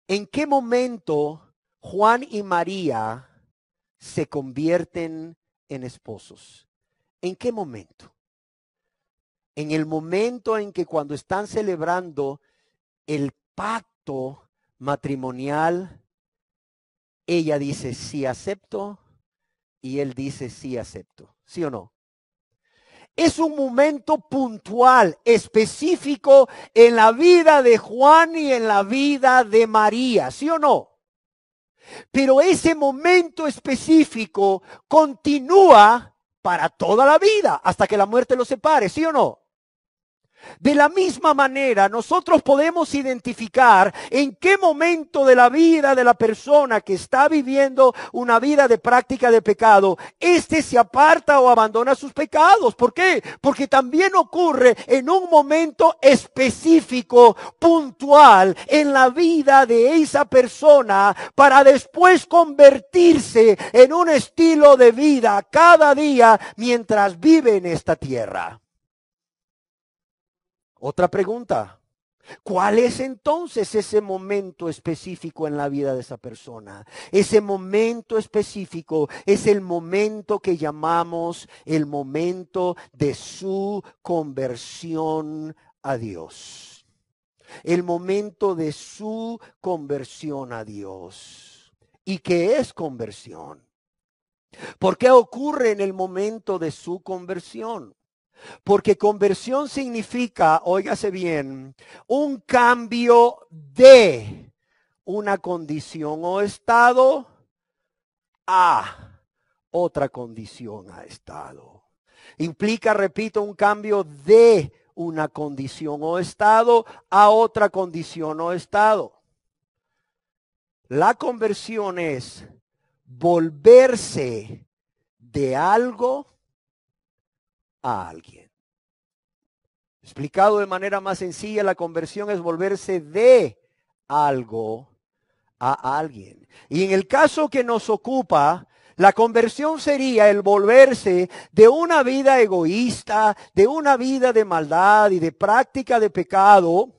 ¿En qué momento Juan y María se convierten en esposos? ¿En qué momento? En el momento en que cuando están celebrando el pacto matrimonial, ella dice sí acepto y él dice sí acepto. ¿Sí o no? Es un momento puntual, específico en la vida de Juan y en la vida de María. ¿Sí o no? Pero ese momento específico continúa para toda la vida, hasta que la muerte los separe, ¿sí o no? De la misma manera, nosotros podemos identificar en qué momento de la vida de la persona que está viviendo una vida de práctica de pecado, éste se aparta o abandona sus pecados. ¿Por qué? Porque también ocurre en un momento específico, puntual, en la vida de esa persona, para después convertirse en un estilo de vida cada día mientras vive en esta tierra. Otra pregunta, ¿cuál es entonces ese momento específico en la vida de esa persona? Ese momento específico es el momento que llamamos el momento de su conversión a Dios. El momento de su conversión a Dios. ¿Y qué es conversión? ¿Por qué ocurre en el momento de su conversión? Porque conversión significa, óigase bien, un cambio de una condición o estado a otra condición o estado. Implica, repito, un cambio de una condición o estado a otra condición o estado. La conversión es volverse de algo a alguien. Explicado de manera más sencilla, la conversión es volverse de algo a alguien. Y en el caso que nos ocupa, la conversión sería el volverse de una vida egoísta, de una vida de maldad y de práctica de pecado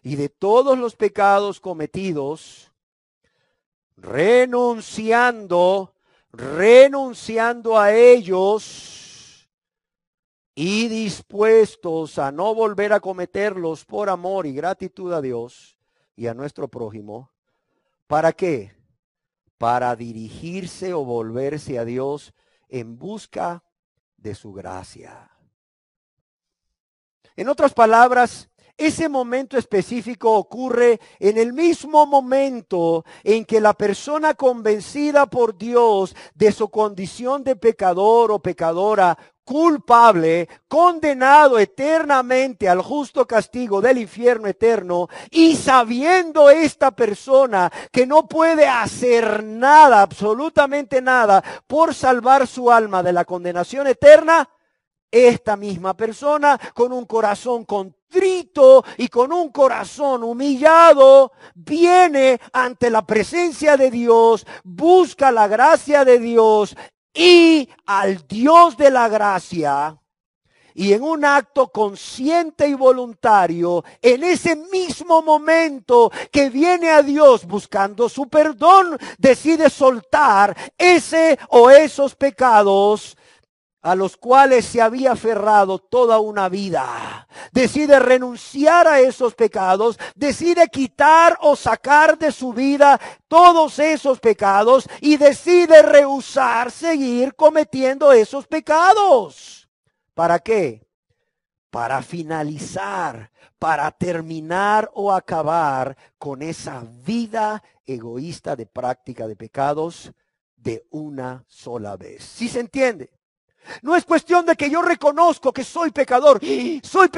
y de todos los pecados cometidos, renunciando a ellos y dispuestos a no volver a cometerlos por amor y gratitud a Dios y a nuestro prójimo. ¿Para qué? Para dirigirse o volverse a Dios en busca de su gracia. En otras palabras, ese momento específico ocurre en el mismo momento en que la persona convencida por Dios de su condición de pecador o pecadora, culpable, condenado eternamente al justo castigo del infierno eterno, y sabiendo esta persona que no puede hacer nada, absolutamente nada, por salvar su alma de la condenación eterna, esta misma persona, con un corazón contrito y con un corazón humillado, viene ante la presencia de Dios, busca la gracia de Dios y al Dios de la gracia, y en un acto consciente y voluntario, en ese mismo momento que viene a Dios buscando su perdón, decide soltar ese o esos pecados a los cuales se había aferrado toda una vida. Decide renunciar a esos pecados, decide quitar o sacar de su vida todos esos pecados y decide rehusar seguir cometiendo esos pecados. ¿Para qué? Para finalizar, para terminar o acabar con esa vida egoísta de práctica de pecados de una sola vez. ¿Sí se entiende? No es cuestión de que yo reconozco que soy pecador, soy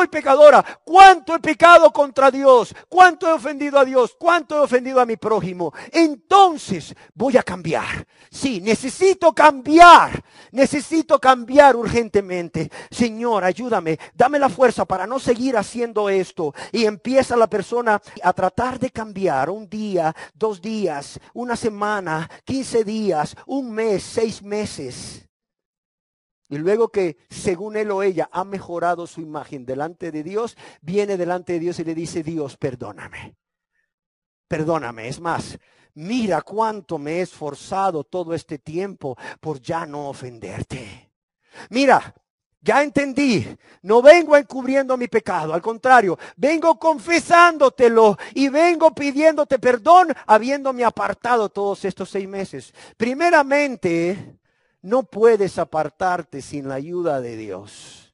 pecadora. ¿Cuánto he pecado contra Dios? ¿Cuánto he ofendido a Dios? ¿Cuánto he ofendido a mi prójimo? Entonces voy a cambiar. Sí, necesito cambiar urgentemente. Señor, ayúdame, dame la fuerza para no seguir haciendo esto. Y empieza la persona a tratar de cambiar un día, 2 días, una semana, 15 días, un mes, 6 meses. Y luego que, según él o ella, ha mejorado su imagen delante de Dios, viene delante de Dios y le dice: Dios, perdóname. Perdóname. Es más, mira cuánto me he esforzado todo este tiempo por ya no ofenderte. mira, ya entendí, no vengo encubriendo mi pecado, al contrario, vengo confesándotelo y vengo pidiéndote perdón habiéndome apartado todos estos 6 meses. Primeramente, no puedes apartarte sin la ayuda de Dios.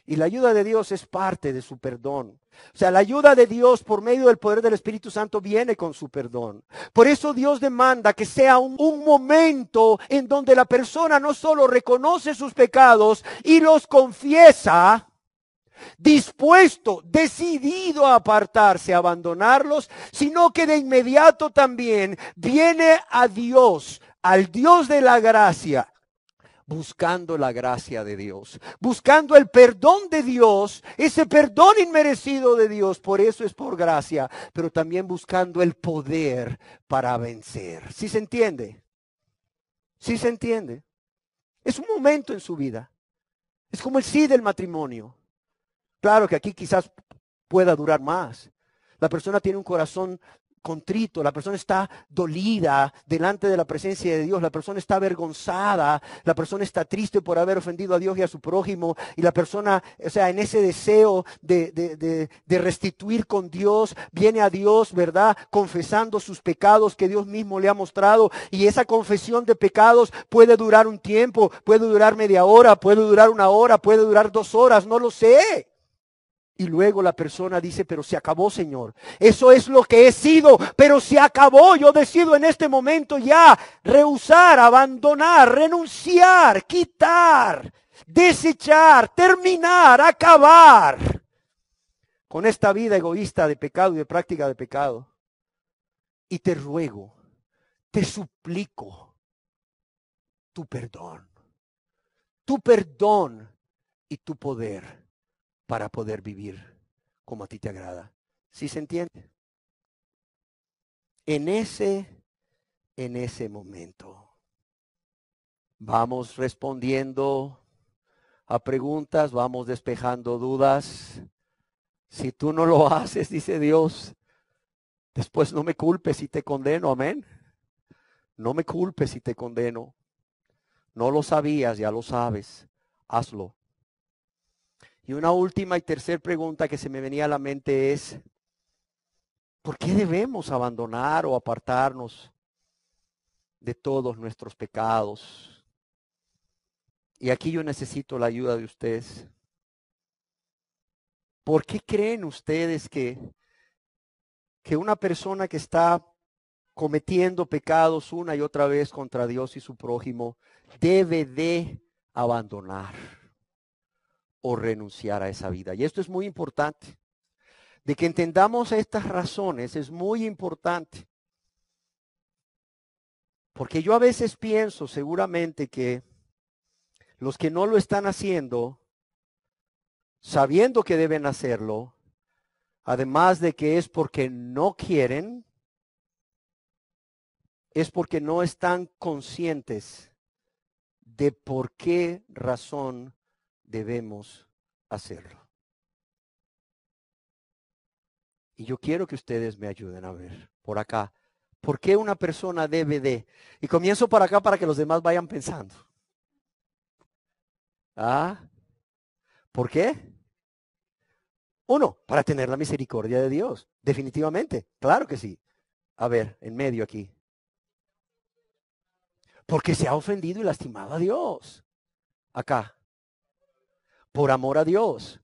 Y la ayuda de Dios es parte de su perdón. O sea, la ayuda de Dios por medio del poder del Espíritu Santo viene con su perdón. Por eso Dios demanda que sea un momento en donde la persona no solo reconoce sus pecados y los confiesa, dispuesto, decidido a apartarse, a abandonarlos, sino que de inmediato también viene a Dios, al Dios de la gracia, buscando la gracia de Dios, buscando el perdón de Dios, ese perdón inmerecido de Dios, por eso es por gracia, pero también buscando el poder para vencer. ¿Sí se entiende? ¿Sí se entiende? Es un momento en su vida. Es como el sí del matrimonio. Claro que aquí quizás pueda durar más. La persona tiene un corazón contrito, la persona está dolida delante de la presencia de Dios, la persona está avergonzada, la persona está triste por haber ofendido a Dios y a su prójimo, y la persona, o sea, en ese deseo de restituir con Dios, viene a Dios, ¿verdad? Confesando sus pecados que Dios mismo le ha mostrado, y esa confesión de pecados puede durar un tiempo, puede durar media hora, puede durar 1 hora, puede durar 2 horas, no lo sé. Y luego la persona dice, pero se acabó, Señor. Eso es lo que he sido, pero se acabó. Yo decido en este momento ya rehusar, abandonar, renunciar, quitar, desechar, terminar, acabar con esta vida egoísta de pecado y de práctica de pecado. Y te ruego, te suplico tu perdón y tu poder para poder vivir como a ti te agrada. ¿Sí se entiende? En ese momento vamos respondiendo a preguntas, vamos despejando dudas. Si tú no lo haces, dice Dios, después no me culpes si te condeno, amén. No me culpes si te condeno. No lo sabías, ya lo sabes, hazlo. Y una última y tercera pregunta que se me venía a la mente es, ¿por qué debemos abandonar o apartarnos de todos nuestros pecados? Y aquí yo necesito la ayuda de ustedes. ¿Por qué creen ustedes que una persona que está cometiendo pecados una y otra vez contra Dios y su prójimo debe de abandonar o renunciar a esa vida? Y esto es muy importante. De que entendamos estas razones es muy importante. Porque yo a veces pienso seguramente que los que no lo están haciendo, sabiendo que deben hacerlo, además de que es porque no quieren, es porque no están conscientes de por qué razón debemos hacerlo. Y yo quiero que ustedes me ayuden a ver por acá. ¿Por qué una persona debe de? Y comienzo por acá para que los demás vayan pensando. ¿Por qué? 1, para tener la misericordia de Dios. Definitivamente, claro que sí. A ver, en medio aquí. Porque se ha ofendido y lastimado a Dios. Acá. Por amor a Dios.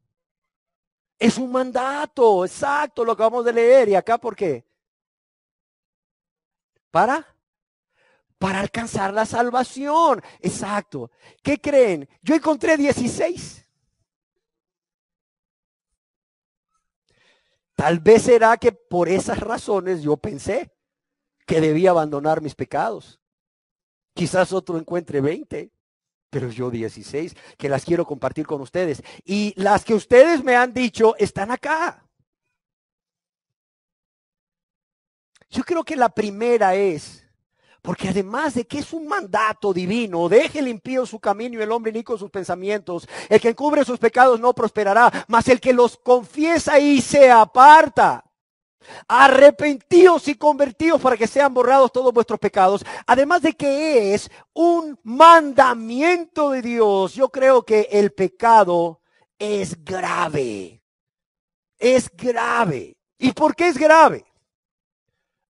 Es un mandato, exacto, lo acabamos de leer. ¿Y acá por qué? Para alcanzar la salvación. Exacto. ¿Qué creen? Yo encontré 16. Tal vez será que por esas razones yo pensé que debía abandonar mis pecados. Quizás otro encuentre 20, pero yo 16, que las quiero compartir con ustedes. Y las que ustedes me han dicho están acá. Yo creo que la primera es, porque además de que es un mandato divino, deje el impío su camino y el hombre inicuo sus pensamientos, el que encubre sus pecados no prosperará, mas el que los confiesa y se aparta Arrepentíos y convertíos para que sean borrados todos vuestros pecados. Además de que es un mandamiento de Dios, yo creo que el pecado es grave. Es grave. ¿Y por qué es grave?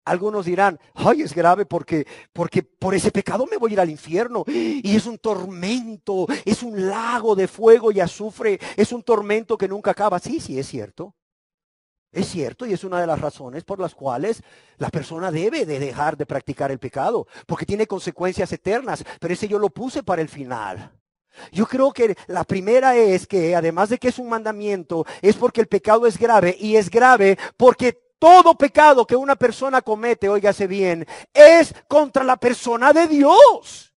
Algunos dirán, ay, es grave porque por ese pecado me voy a ir al infierno. Y es un tormento, es un lago de fuego y azufre, es un tormento que nunca acaba. Sí, sí, es cierto. Es cierto, y es una de las razones por las cuales la persona debe de dejar de practicar el pecado, porque tiene consecuencias eternas, pero ese yo lo puse para el final. Yo creo que la primera es que, además de que es un mandamiento, es porque el pecado es grave, y es grave porque todo pecado que una persona comete, óigase bien, es contra la persona de Dios.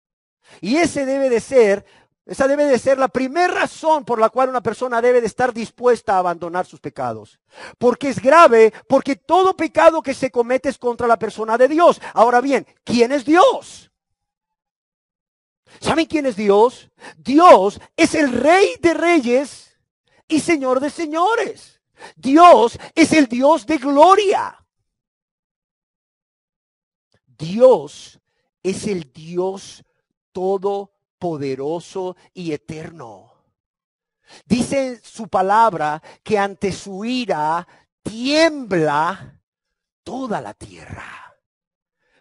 Y esa debe de ser la primera razón por la cual una persona debe de estar dispuesta a abandonar sus pecados. Porque es grave, porque todo pecado que se comete es contra la persona de Dios. Ahora bien, ¿quién es Dios? ¿Saben quién es Dios? Dios es el Rey de Reyes y Señor de Señores. Dios es el Dios de gloria. Dios es el Dios todopoderoso y eterno. Dice su palabra que ante su ira tiembla toda la tierra.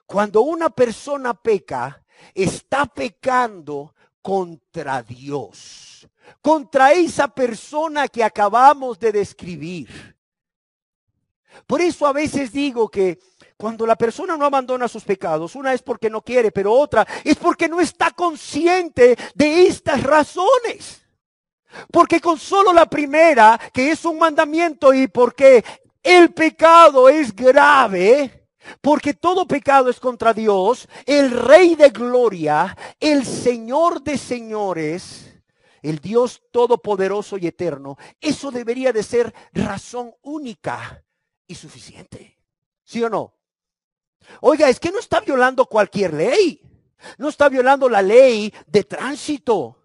Cuando una persona peca, está pecando contra Dios, contra esa persona que acabamos de describir. Por eso a veces digo que cuando la persona no abandona sus pecados, una es porque no quiere, pero otra es porque no está consciente de estas razones. Porque con solo la primera, que es un mandamiento, y porque el pecado es grave, porque todo pecado es contra Dios, el Rey de gloria, el Señor de señores, el Dios todopoderoso y eterno, eso debería de ser razón única y suficiente. ¿Sí o no? Oiga, es que no está violando cualquier ley. No está violando la ley de tránsito.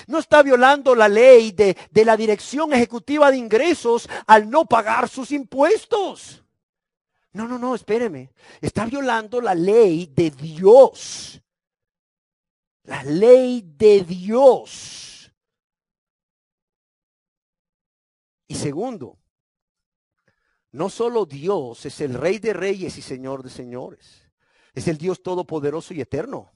No está violando la ley de la Dirección Ejecutiva de Ingresos al no pagar sus impuestos. No, espéreme. Está violando la ley de Dios. La ley de Dios. Y segundo, no solo Dios es el Rey de Reyes y Señor de Señores. Es el Dios todopoderoso y eterno.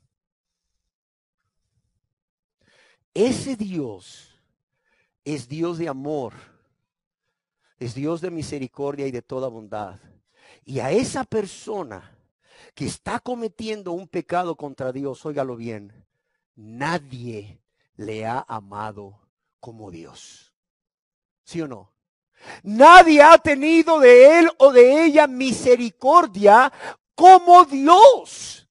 Ese Dios es Dios de amor, es Dios de misericordia y de toda bondad. Y a esa persona que está cometiendo un pecado contra Dios, óigalo bien, nadie le ha amado como Dios. ¿Sí o no? Nadie ha tenido de él o de ella misericordia como Dios.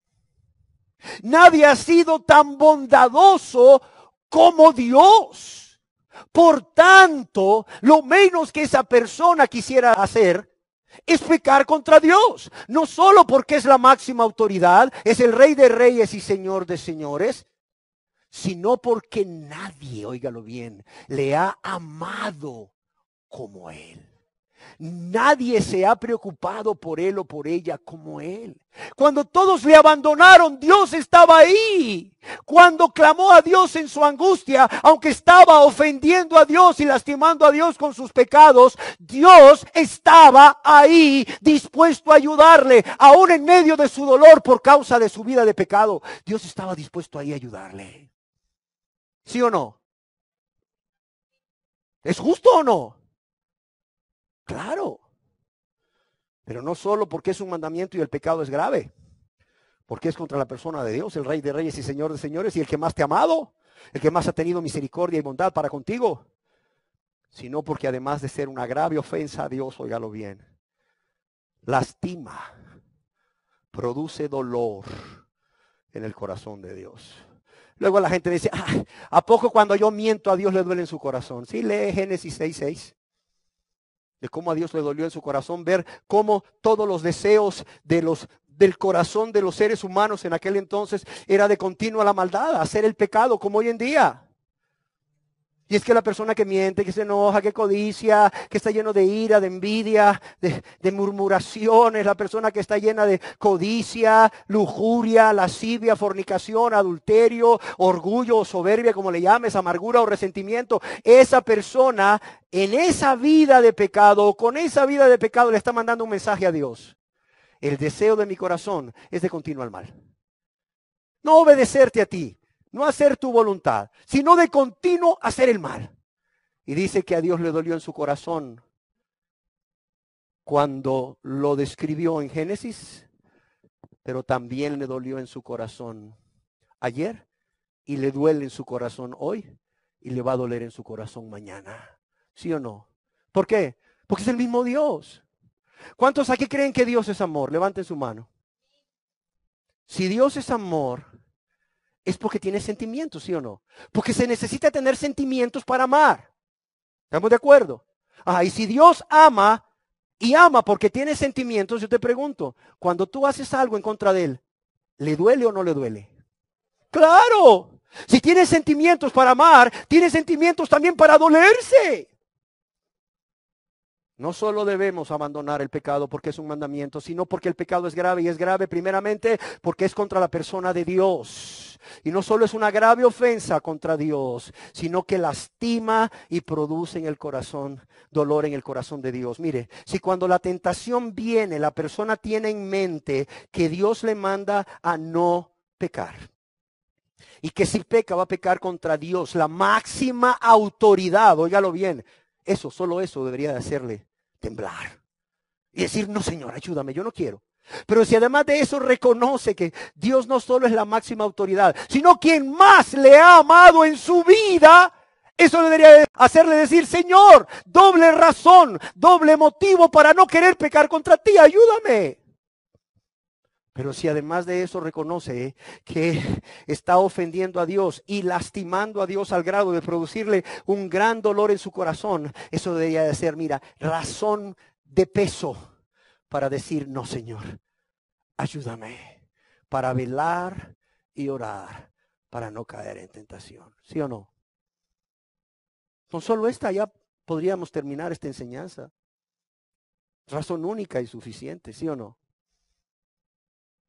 Nadie ha sido tan bondadoso como Dios. Por tanto, lo menos que esa persona quisiera hacer es pecar contra Dios. No solo porque es la máxima autoridad, es el Rey de Reyes y Señor de Señores, sino porque nadie, óigalo bien, le ha amado como Él. Nadie se ha preocupado por él o por ella como él. Cuando todos le abandonaron, Dios estaba ahí. Cuando clamó a Dios en su angustia, aunque estaba ofendiendo a Dios y lastimando a Dios con sus pecados, Dios estaba ahí dispuesto a ayudarle, aún en medio de su dolor por causa de su vida de pecado. Dios estaba dispuesto ahí a ayudarle. ¿Sí o no? ¿Es justo o no? Claro, pero no solo porque es un mandamiento y el pecado es grave, porque es contra la persona de Dios, el Rey de Reyes y Señor de Señores, y el que más te ha amado, el que más ha tenido misericordia y bondad para contigo, sino porque además de ser una grave ofensa a Dios, óigalo bien, lastima, produce dolor en el corazón de Dios. Luego la gente dice, ¿a poco cuando yo miento a Dios le duele en su corazón? Sí, lee Génesis 6:6. De cómo a Dios le dolió en su corazón ver cómo todos los deseos del corazón de los seres humanos en aquel entonces era de continua la maldad, hacer el pecado como hoy en día. Y es que la persona que miente, que se enoja, que codicia, que está lleno de ira, de envidia, de murmuraciones, la persona que está llena de codicia, lujuria, lascivia, fornicación, adulterio, orgullo o soberbia, como le llames, amargura o resentimiento, esa persona en esa vida de pecado o con esa vida de pecado le está mandando un mensaje a Dios. El deseo de mi corazón es de continuar mal. No obedecerte a ti. No hacer tu voluntad, sino de continuo hacer el mal. Y dice que a Dios le dolió en su corazón cuando lo describió en Génesis, pero también le dolió en su corazón ayer y le duele en su corazón hoy y le va a doler en su corazón mañana. ¿Sí o no? ¿Por qué? Porque es el mismo Dios. ¿Cuántos aquí creen que Dios es amor? Levanten su mano. Si Dios es amor, es porque tiene sentimientos, ¿sí o no? Porque se necesita tener sentimientos para amar. ¿Estamos de acuerdo? Y si Dios ama y ama porque tiene sentimientos, yo te pregunto, cuando tú haces algo en contra de Él, ¿le duele o no le duele? ¡Claro! Si tiene sentimientos para amar, tiene sentimientos también para dolerse. No solo debemos abandonar el pecado porque es un mandamiento, sino porque el pecado es grave y es grave primeramente porque es contra la persona de Dios. Y no solo es una grave ofensa contra Dios, sino que lastima y produce en el corazón dolor en el corazón de Dios. Mire, si cuando la tentación viene, la persona tiene en mente que Dios le manda a no pecar. Y que si peca va a pecar contra Dios, la máxima autoridad, óigalo bien, solo eso debería de hacerle temblar y decir, no Señor, ayúdame, yo no quiero. Pero si además de eso reconoce que Dios no solo es la máxima autoridad, sino quien más le ha amado en su vida, eso debería hacerle decir, Señor, doble razón, doble motivo para no querer pecar contra ti, ayúdame. Pero si además de eso reconoce que está ofendiendo a Dios y lastimando a Dios al grado de producirle un gran dolor en su corazón, eso debería de ser, mira, razón de peso para decir, no Señor, ayúdame para velar y orar para no caer en tentación. ¿Sí o no? Con solo esta ya podríamos terminar esta enseñanza. Razón única y suficiente, ¿sí o no?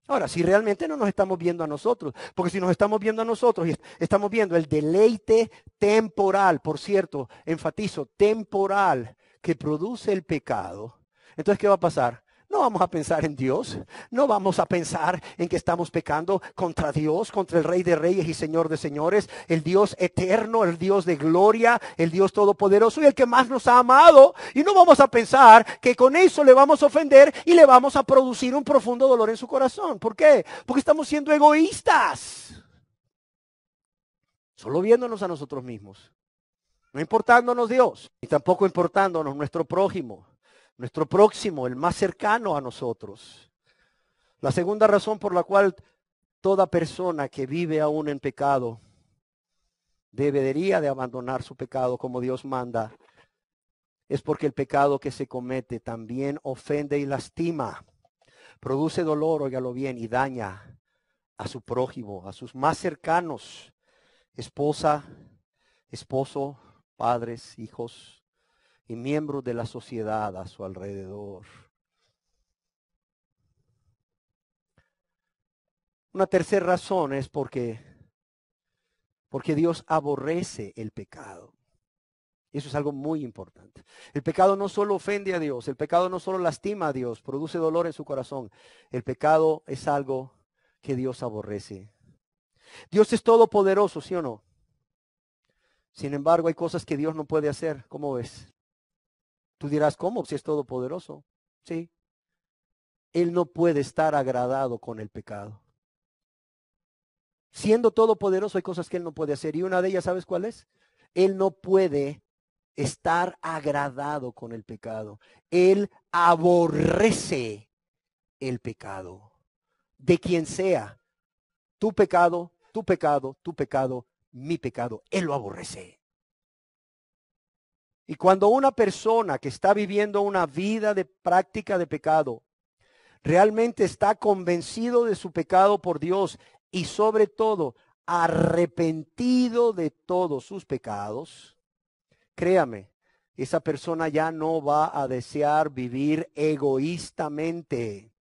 Ahora, si realmente no nos estamos viendo a nosotros, porque si nos estamos viendo a nosotros y estamos viendo el deleite temporal, por cierto, enfatizo, temporal, que produce el pecado, entonces, ¿qué va a pasar? No vamos a pensar en Dios, no vamos a pensar en que estamos pecando contra Dios, contra el Rey de Reyes y Señor de Señores, el Dios eterno, el Dios de gloria, el Dios todopoderoso y el que más nos ha amado. Y no vamos a pensar que con eso le vamos a ofender y le vamos a producir un profundo dolor en su corazón. ¿Por qué? Porque estamos siendo egoístas, solo viéndonos a nosotros mismos, no importándonos Dios, y tampoco importándonos nuestro prójimo. Nuestro próximo, el más cercano a nosotros. La segunda razón por la cual toda persona que vive aún en pecado debería de abandonar su pecado como Dios manda, es porque el pecado que se comete también ofende y lastima, produce dolor, óigalo bien, y daña a su prójimo, a sus más cercanos, esposa, esposo, padres, hijos y miembros de la sociedad a su alrededor. Una tercera razón es porque Dios aborrece el pecado. Eso es algo muy importante. El pecado no solo ofende a Dios, el pecado no solo lastima a Dios, produce dolor en su corazón. El pecado es algo que Dios aborrece. Dios es todopoderoso, ¿sí o no? Sin embargo, hay cosas que Dios no puede hacer. ¿Cómo ves? Tú dirás, ¿cómo? Si es todopoderoso. Sí. Él no puede estar agradado con el pecado. Siendo todopoderoso hay cosas que Él no puede hacer. Y una de ellas, ¿sabes cuál es? Él no puede estar agradado con el pecado. Él aborrece el pecado. De quien sea. Tu pecado, tu pecado, tu pecado, mi pecado. Él lo aborrece. Y cuando una persona que está viviendo una vida de práctica de pecado, realmente está convencido de su pecado por Dios y sobre todo arrepentido de todos sus pecados, créame, esa persona ya no va a desear vivir egoístamente.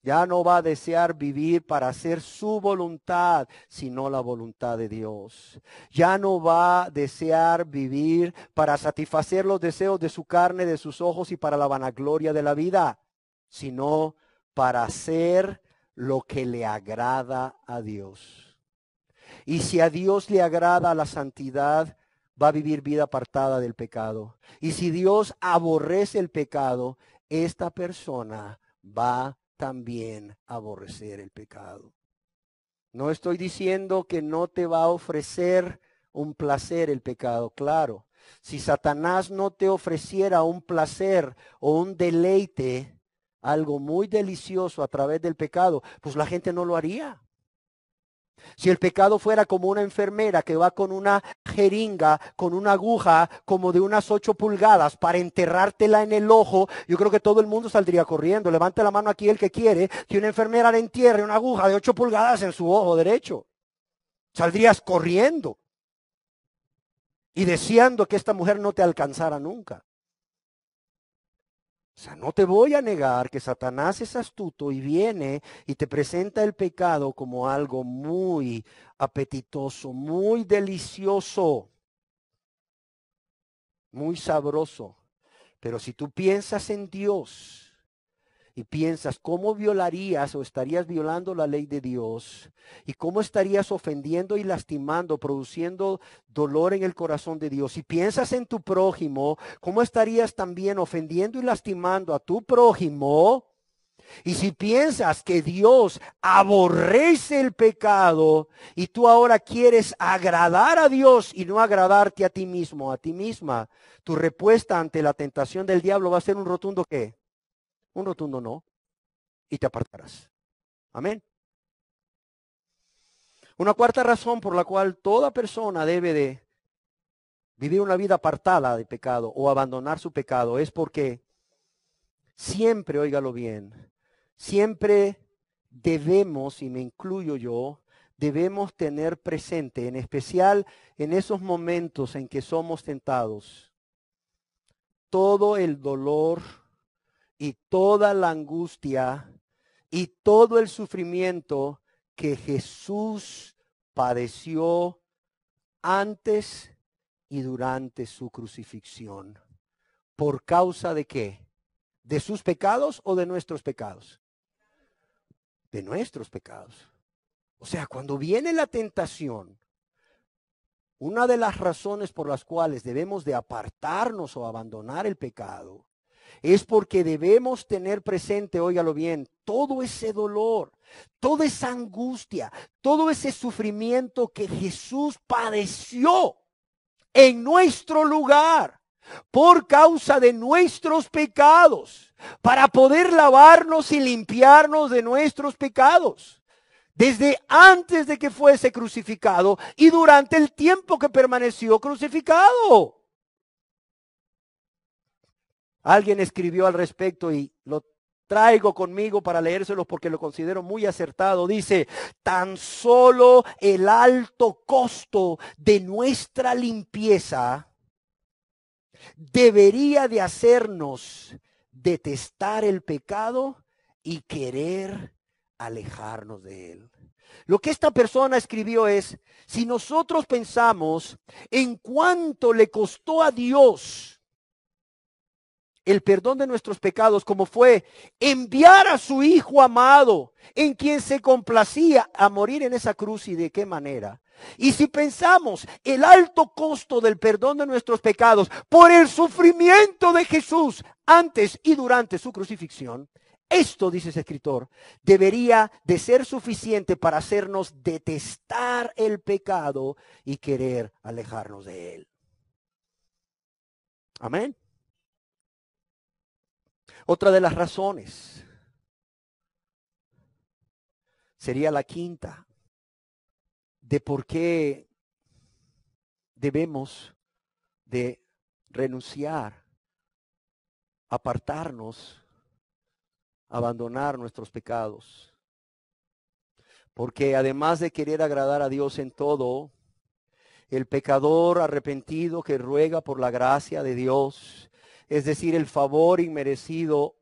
Ya no va a desear vivir para hacer su voluntad, sino la voluntad de Dios. Ya no va a desear vivir para satisfacer los deseos de su carne, de sus ojos y para la vanagloria de la vida, sino para hacer lo que le agrada a Dios. Y si a Dios le agrada la santidad, va a vivir vida apartada del pecado. Y si Dios aborrece el pecado, esta persona va también aborrecer el pecado. No estoy diciendo que no te va a ofrecer un placer el pecado, claro. Si Satanás no te ofreciera un placer o un deleite, algo muy delicioso a través del pecado, pues la gente no lo haría. Si el pecado fuera como una enfermera que va con una jeringa, con una aguja como de unas 8 pulgadas para enterrártela en el ojo, yo creo que todo el mundo saldría corriendo. Levante la mano aquí el que quiere que una enfermera le entierre una aguja de 8 pulgadas en su ojo derecho. Saldrías corriendo y deseando que esta mujer no te alcanzara nunca. O sea, no te voy a negar que Satanás es astuto y viene y te presenta el pecado como algo muy apetitoso, muy delicioso, muy sabroso. Pero si tú piensas en Dios y piensas cómo violarías o estarías violando la ley de Dios y cómo estarías ofendiendo y lastimando, produciendo dolor en el corazón de Dios, y piensas en tu prójimo, cómo estarías también ofendiendo y lastimando a tu prójimo, y si piensas que Dios aborrece el pecado y tú ahora quieres agradar a Dios y no agradarte a ti mismo, a ti misma, tu respuesta ante la tentación del diablo va a ser un rotundo ¿qué? Un rotundo no, y te apartarás. Amén. Una cuarta razón por la cual toda persona debe de vivir una vida apartada de pecado o abandonar su pecado es porque siempre, óigalo bien, siempre debemos, y me incluyo yo, debemos tener presente, en especial en esos momentos en que somos tentados, todo el dolor y toda la angustia y todo el sufrimiento que Jesús padeció antes y durante su crucifixión. ¿Por causa de qué? ¿De sus pecados o de nuestros pecados? De nuestros pecados. O sea, cuando viene la tentación, una de las razones por las cuales debemos de apartarnos o abandonar el pecado es porque debemos tener presente, óigalo bien, todo ese dolor, toda esa angustia, todo ese sufrimiento que Jesús padeció en nuestro lugar por causa de nuestros pecados, para poder lavarnos y limpiarnos de nuestros pecados, desde antes de que fuese crucificado y durante el tiempo que permaneció crucificado. Alguien escribió al respecto y lo traigo conmigo para leérselos porque lo considero muy acertado. Dice, tan solo el alto costo de nuestra limpieza debería de hacernos detestar el pecado y querer alejarnos de él. Lo que esta persona escribió es, si nosotros pensamos en cuánto le costó a Dios el perdón de nuestros pecados, como fue enviar a su Hijo amado, en quien se complacía a morir en esa cruz, y de qué manera. Y si pensamos el alto costo del perdón de nuestros pecados por el sufrimiento de Jesús antes y durante su crucifixión, esto, dice ese escritor, debería de ser suficiente para hacernos detestar el pecado y querer alejarnos de él. Amén. Otra de las razones sería la quinta de por qué debemos de renunciar, apartarnos, abandonar nuestros pecados. Porque además de querer agradar a Dios en todo, El pecador arrepentido que ruega por la gracia de Dios, es decir, el favor inmerecido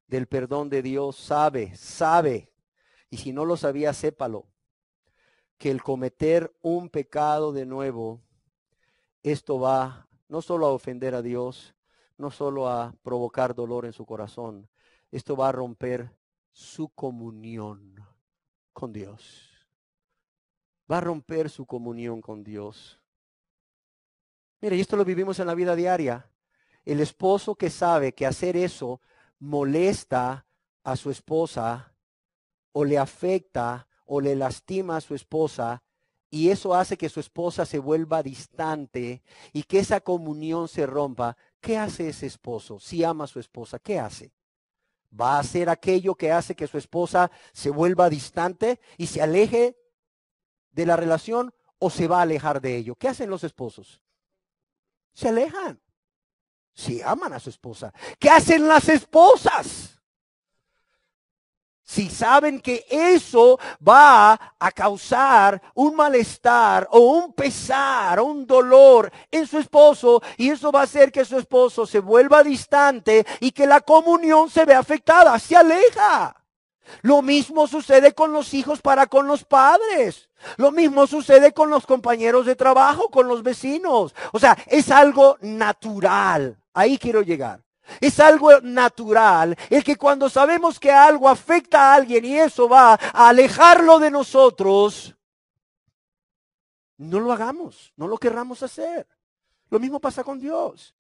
del perdón de Dios, sabe, y si no lo sabía, sépalo, que el cometer un pecado de nuevo, esto va no solo a ofender a Dios, no solo a provocar dolor en su corazón, esto va a romper su comunión con Dios. Va a romper su comunión con Dios. Mire, y esto lo vivimos en la vida diaria. El esposo que sabe que hacer eso molesta a su esposa o le afecta o le lastima a su esposa y eso hace que su esposa se vuelva distante y que esa comunión se rompa. ¿Qué hace ese esposo? Si ama a su esposa, ¿qué hace? ¿Va a hacer aquello que hace que su esposa se vuelva distante y se aleje de la relación o se va a alejar de ello? ¿Qué hacen los esposos? Se alejan. Si aman a su esposa. ¿Qué hacen las esposas? Si saben que eso va a causar un malestar o un pesar o un dolor en su esposo y eso va a hacer que su esposo se vuelva distante y que la comunión se vea afectada, se aleja. Lo mismo sucede con los hijos para con los padres. Lo mismo sucede con los compañeros de trabajo, con los vecinos. O sea, es algo natural. Ahí quiero llegar. Es algo natural el que cuando sabemos que algo afecta a alguien y eso va a alejarlo de nosotros, no lo hagamos, no lo querramos hacer. Lo mismo pasa con Dios.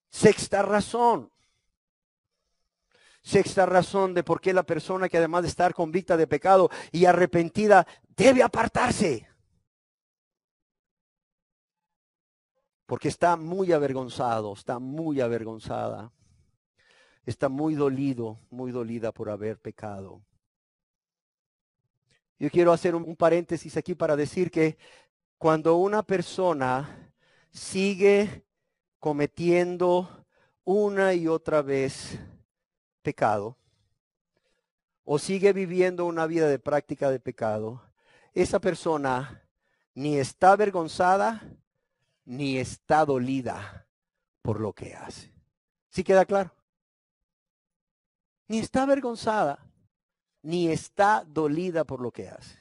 Sexta razón de por qué la persona que además de estar convicta de pecado y arrepentida debe apartarse. Porque está muy avergonzado, está muy avergonzada, está muy dolido, muy dolida por haber pecado. Yo quiero hacer un paréntesis aquí para decir que cuando una persona sigue cometiendo una y otra vez pecado, o sigue viviendo una vida de práctica de pecado, esa persona ni está avergonzada ni está dolida por lo que hace. ¿Sí queda claro? Ni está avergonzada ni está dolida por lo que hace.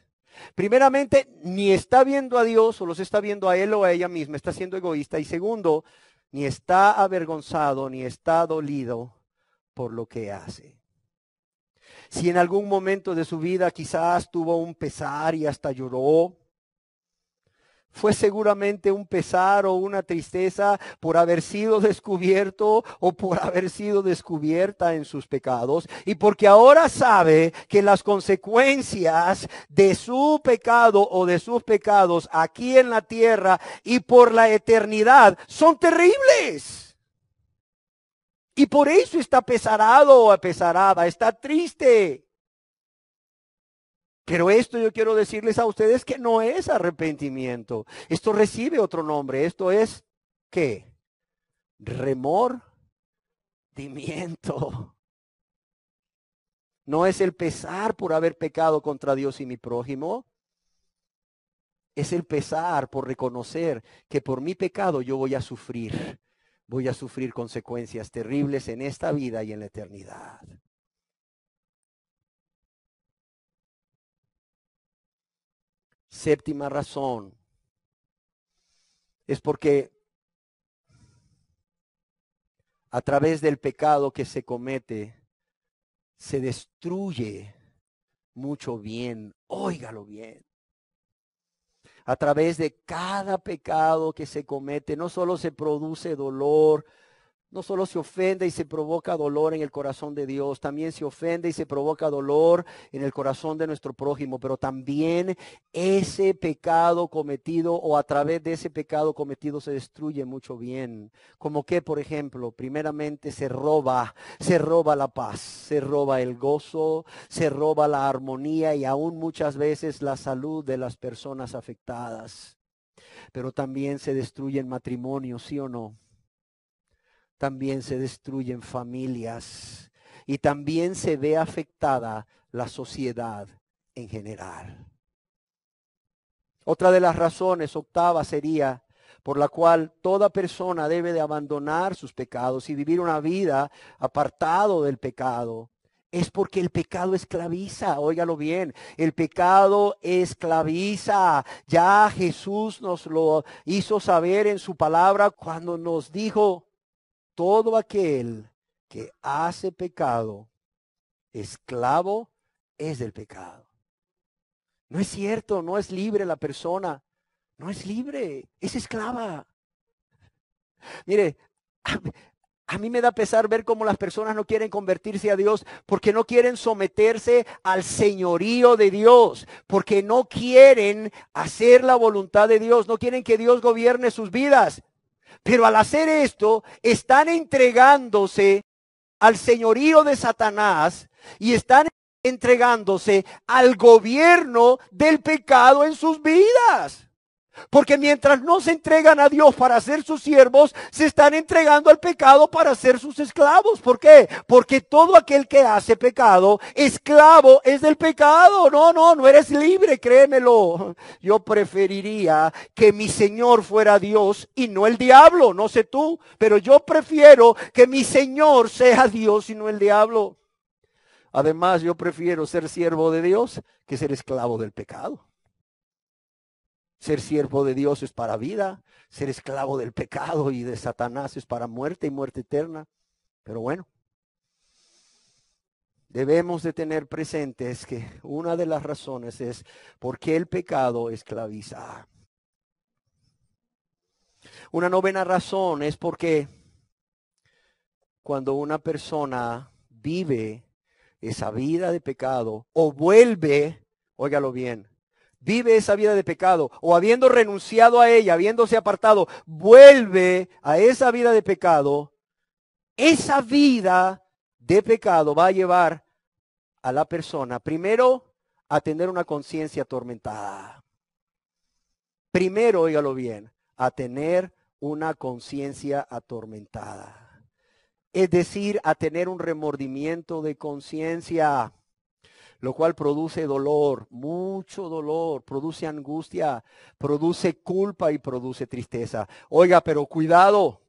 Primeramente, ni está viendo a Dios o los está viendo a él o a ella misma, está siendo egoísta. Y segundo, ni está avergonzado ni está dolido por lo que hace. Si en algún momento de su vida quizás tuvo un pesar y hasta lloró, fue seguramente un pesar o una tristeza por haber sido descubierto o por haber sido descubierta en sus pecados. Y porque ahora sabe que las consecuencias de su pecado o de sus pecados aquí en la tierra y por la eternidad son terribles. Y por eso está pesarado o apesarada, está triste. Pero esto yo quiero decirles a ustedes que no es arrepentimiento. Esto recibe otro nombre. Esto es, ¿qué? Remordimiento. No es el pesar por haber pecado contra Dios y mi prójimo. Es el pesar por reconocer que por mi pecado yo voy a sufrir. Voy a sufrir consecuencias terribles en esta vida y en la eternidad. Séptima razón es porque a través del pecado que se comete se destruye mucho bien. Óigalo bien. A través de cada pecado que se comete no solo se produce dolor, no solo se ofende y se provoca dolor en el corazón de Dios, también se ofende y se provoca dolor en el corazón de nuestro prójimo, pero también ese pecado cometido o a través de ese pecado cometido se destruye mucho bien. Como que, por ejemplo, primeramente se roba la paz, se roba el gozo, se roba la armonía y aún muchas veces la salud de las personas afectadas. Pero también se destruyen matrimonios, ¿sí o no? También se destruyen familias y también se ve afectada la sociedad en general. Otra de las razones, octava, sería por la cual toda persona debe de abandonar sus pecados y vivir una vida apartado del pecado. Es porque el pecado esclaviza, óigalo bien, el pecado esclaviza. Ya Jesús nos lo hizo saber en su palabra cuando nos dijo, todo aquel que hace pecado, esclavo es del pecado. No es cierto, no es libre la persona. No es libre, es esclava. Mire, a, a mí me da pesar ver cómo las personas no quieren convertirse a Dios porque no quieren someterse al señorío de Dios, porque no quieren hacer la voluntad de Dios, no quieren que Dios gobierne sus vidas. Pero al hacer esto, están entregándose al señorío de Satanás y están entregándose al gobierno del pecado en sus vidas. Porque mientras no se entregan a Dios para ser sus siervos, se están entregando al pecado para ser sus esclavos. ¿Por qué? Porque todo aquel que hace pecado, esclavo es del pecado. No eres libre, créemelo. Yo preferiría que mi Señor fuera Dios y no el diablo. No sé tú, pero yo prefiero que mi Señor sea Dios y no el diablo. Además, yo prefiero ser siervo de Dios que ser esclavo del pecado. Ser siervo de Dios es para vida, ser esclavo del pecado y de Satanás es para muerte y muerte eterna. Pero bueno, debemos de tener presentes que una de las razones es por qué el pecado esclaviza. Una novena razón es porque cuando una persona vive esa vida de pecado o vuelve, óigalo bien, vive esa vida de pecado o habiendo renunciado a ella, habiéndose apartado, vuelve a esa vida de pecado, esa vida de pecado va a llevar a la persona primero a tener una conciencia atormentada. Primero, óigalo bien, a tener una conciencia atormentada. Es decir, a tener un remordimiento de conciencia, lo cual produce dolor, mucho dolor, produce angustia, produce culpa y produce tristeza. Oiga, pero cuidado,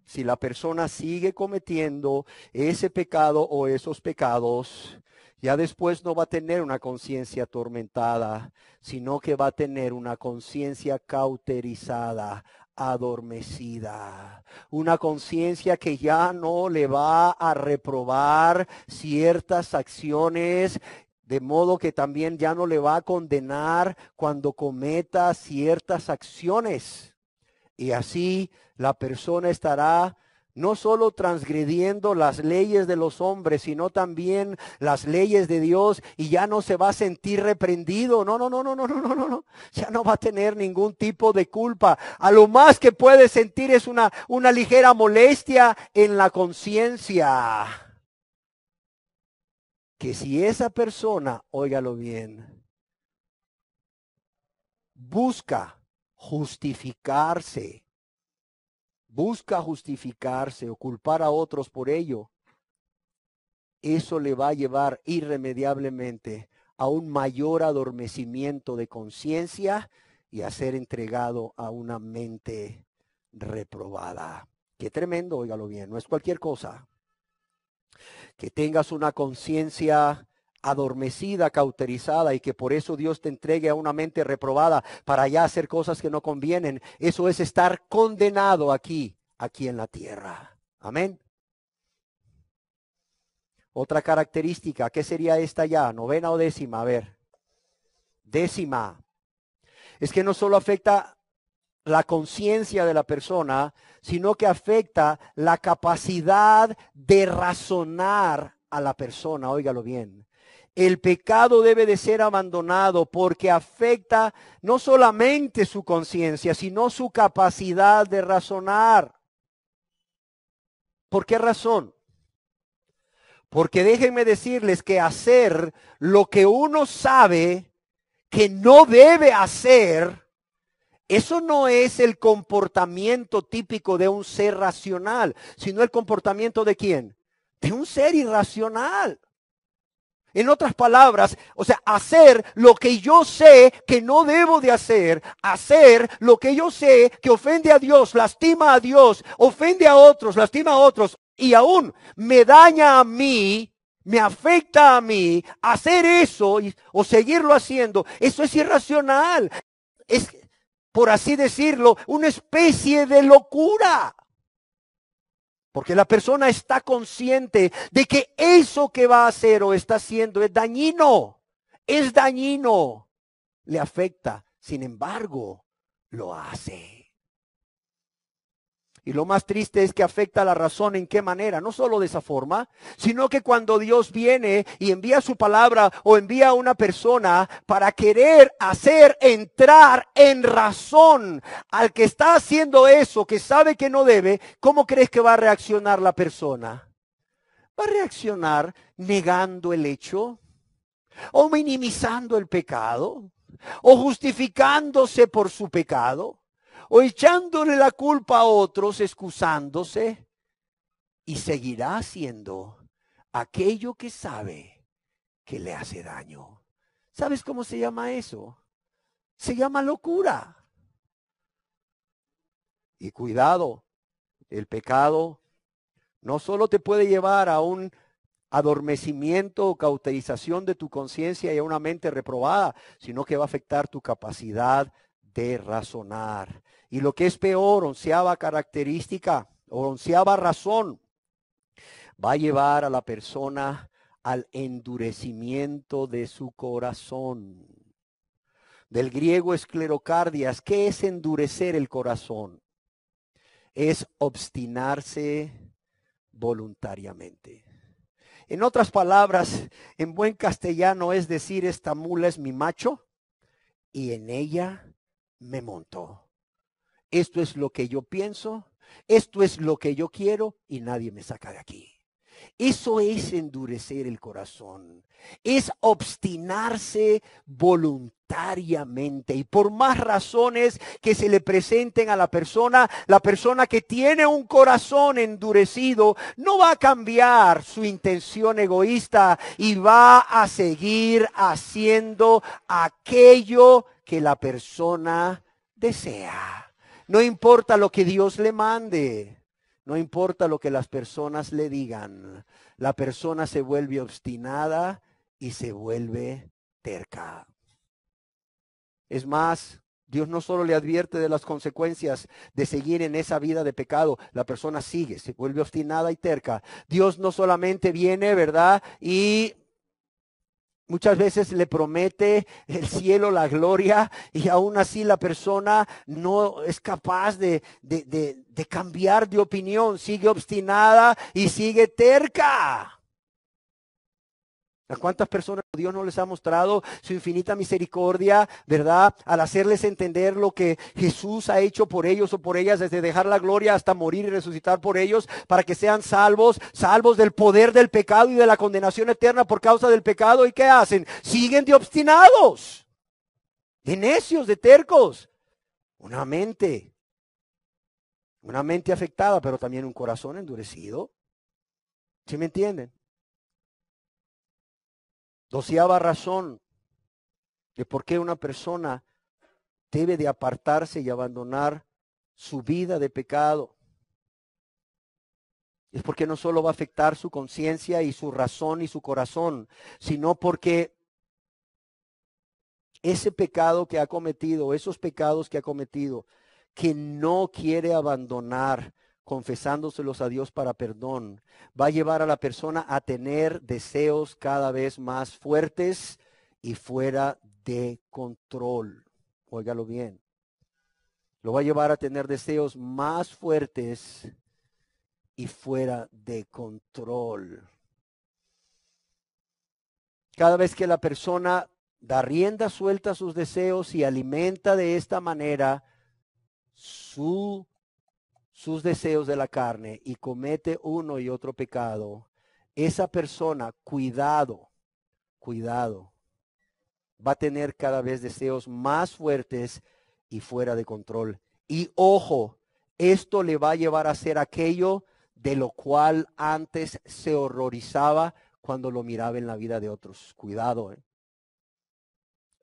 si la persona sigue cometiendo ese pecado o esos pecados, ya después no va a tener una conciencia atormentada, sino que va a tener una conciencia cauterizada, adormecida, una conciencia que ya no le va a reprobar ciertas acciones, de modo que también ya no le va a condenar cuando cometa ciertas acciones. Y así la persona estará no solo transgrediendo las leyes de los hombres, sino también las leyes de Dios, y ya no se va a sentir reprendido. No. Ya no va a tener ningún tipo de culpa. A lo más que puede sentir es una ligera molestia en la conciencia. Que si esa persona, óigalo bien, busca justificarse o culpar a otros por ello, eso le va a llevar irremediablemente a un mayor adormecimiento de conciencia y a ser entregado a una mente reprobada. Qué tremendo, óigalo bien, no es cualquier cosa. Que tengas una conciencia adormecida, cauterizada, y que por eso Dios te entregue a una mente reprobada para ya hacer cosas que no convienen. Eso es estar condenado aquí en la tierra. Amén. Otra característica, ¿qué sería esta ya? ¿Novena o décima? A ver. Décima. Es que no solo afecta la conciencia de la persona, sino que afecta la capacidad de razonar a la persona. Óigalo bien. El pecado debe de ser abandonado porque afecta no solamente su conciencia, sino su capacidad de razonar. ¿Por qué razón? Porque déjenme decirles que hacer lo que uno sabe que no debe hacer, eso no es el comportamiento típico de un ser racional, sino el comportamiento de quién? De un ser irracional. En otras palabras, o sea, hacer lo que yo sé que no debo de hacer lo que yo sé que ofende a Dios, lastima a Dios, ofende a otros, lastima a otros y aún me daña a mí, me afecta a mí, hacer eso o seguirlo haciendo, eso es irracional. Es, por así decirlo, una especie de locura. Porque la persona está consciente de que eso que va a hacer o está haciendo es dañino, le afecta, sin embargo, lo hace. Y lo más triste es que afecta a la razón. ¿En qué manera? No solo de esa forma, sino que cuando Dios viene y envía su palabra o envía a una persona para querer hacer entrar en razón al que está haciendo eso, que sabe que no debe, ¿cómo crees que va a reaccionar la persona? Va a reaccionar negando el hecho, o minimizando el pecado, o justificándose por su pecado, o echándole la culpa a otros, excusándose, y seguirá haciendo aquello que sabe que le hace daño. ¿Sabes cómo se llama eso? Se llama locura. Y cuidado, el pecado no solo te puede llevar a un adormecimiento o cauterización de tu conciencia y a una mente reprobada, sino que va a afectar tu capacidad de razonar. Y lo que es peor, onceava característica o onceava razón, va a llevar a la persona al endurecimiento de su corazón. Del griego esclerocardias, ¿qué es endurecer el corazón? Es obstinarse voluntariamente. En otras palabras, en buen castellano es decir, esta mula es mi macho y en ella me montó. Esto es lo que yo pienso, esto es lo que yo quiero y nadie me saca de aquí. Eso es endurecer el corazón, es obstinarse voluntariamente y por más razones que se le presenten a la persona que tiene un corazón endurecido no va a cambiar su intención egoísta y va a seguir haciendo aquello que la persona desea. No importa lo que Dios le mande. No importa lo que las personas le digan, la persona se vuelve obstinada y se vuelve terca. Es más, Dios no solo le advierte de las consecuencias de seguir en esa vida de pecado, la persona sigue, se vuelve obstinada y terca. Dios no solamente viene, ¿verdad? Y muchas veces le promete el cielo, la gloria, y aún así la persona no es capaz de cambiar de opinión, sigue obstinada y sigue terca. ¿A cuántas personas Dios no les ha mostrado su infinita misericordia, verdad? Al hacerles entender lo que Jesús ha hecho por ellos o por ellas, desde dejar la gloria hasta morir y resucitar por ellos, para que sean salvos del poder del pecado y de la condenación eterna por causa del pecado. ¿Y qué hacen? Siguen de obstinados, de necios, de tercos. Una mente afectada, pero también un corazón endurecido. ¿Sí me entienden? Doceava razón de por qué una persona debe de apartarse y abandonar su vida de pecado. Es porque no solo va a afectar su conciencia y su razón y su corazón, sino porque ese pecado que ha cometido, esos pecados que ha cometido, que no quiere abandonar, confesándoselos a Dios para perdón, va a llevar a la persona a tener deseos cada vez más fuertes y fuera de control. Óigalo bien. Lo va a llevar a tener deseos más fuertes y fuera de control. Cada vez que la persona da rienda suelta a sus deseos y alimenta de esta manera sus deseos de la carne y comete uno y otro pecado, esa persona, cuidado, va a tener cada vez deseos más fuertes y fuera de control. Y ojo, esto le va a llevar a hacer aquello de lo cual antes se horrorizaba cuando lo miraba en la vida de otros. Cuidado, ¿eh?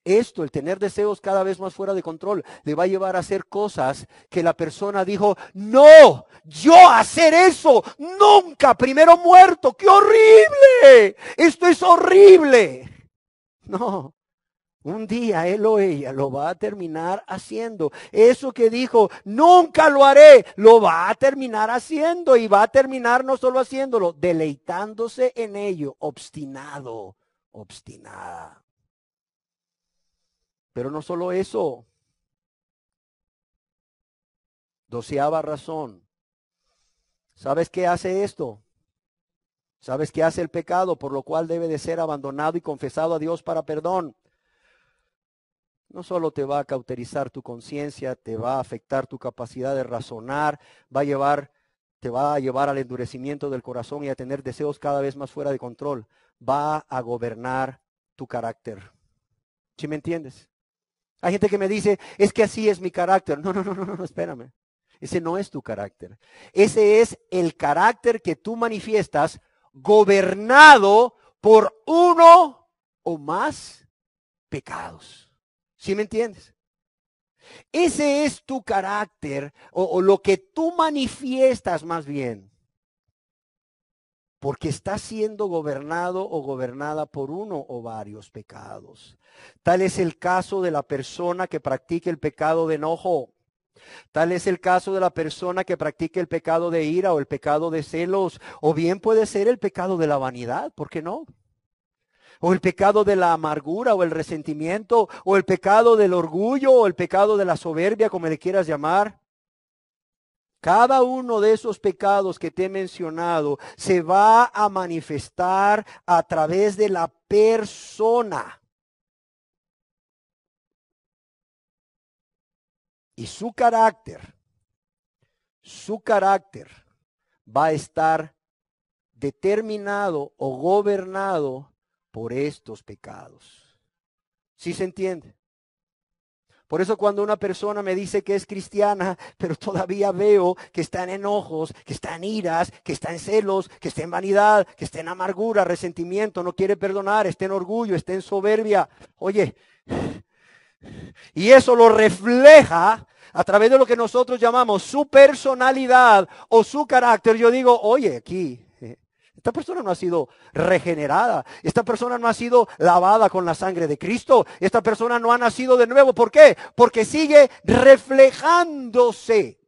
Esto, el tener deseos cada vez más fuera de control, le va a llevar a hacer cosas que la persona dijo, no, yo hacer eso, nunca, primero muerto, qué horrible, esto es horrible. No, un día él o ella lo va a terminar haciendo. Eso que dijo, nunca lo haré, lo va a terminar haciendo y va a terminar no solo haciéndolo, deleitándose en ello, obstinado, obstinada. Pero no solo eso. 12ª razón. ¿Sabes qué hace esto? ¿Sabes qué hace el pecado? Por lo cual debe de ser abandonado y confesado a Dios para perdón. No solo te va a cauterizar tu conciencia, te va a afectar tu capacidad de razonar, te va a llevar al endurecimiento del corazón y a tener deseos cada vez más fuera de control. Va a gobernar tu carácter. ¿Sí me entiendes? Hay gente que me dice, es que así es mi carácter. No, espérame. Ese no es tu carácter. Ese es el carácter que tú manifiestas gobernado por uno o más pecados. ¿Sí me entiendes? Ese es tu carácter o lo que tú manifiestas más bien. Porque estás siendo gobernado o gobernada por uno o varios pecados. Tal es el caso de la persona que practica el pecado de enojo. Tal es el caso de la persona que practica el pecado de ira o el pecado de celos. O bien puede ser el pecado de la vanidad, ¿por qué no? O el pecado de la amargura o el resentimiento. O el pecado del orgullo o el pecado de la soberbia, como le quieras llamar. Cada uno de esos pecados que te he mencionado se va a manifestar a través de la persona. Y su carácter va a estar determinado o gobernado por estos pecados. ¿Sí se entiende? Por eso cuando una persona me dice que es cristiana, pero todavía veo que está en enojos, que está en iras, que está en celos, que está en vanidad, que está en amargura, resentimiento, no quiere perdonar, está en orgullo, está en soberbia. Oye, y eso lo refleja a través de lo que nosotros llamamos su personalidad o su carácter. Yo digo, oye, aquí, esta persona no ha sido regenerada. Esta persona no ha sido lavada con la sangre de Cristo. Esta persona no ha nacido de nuevo. ¿Por qué? Porque sigue reflejándose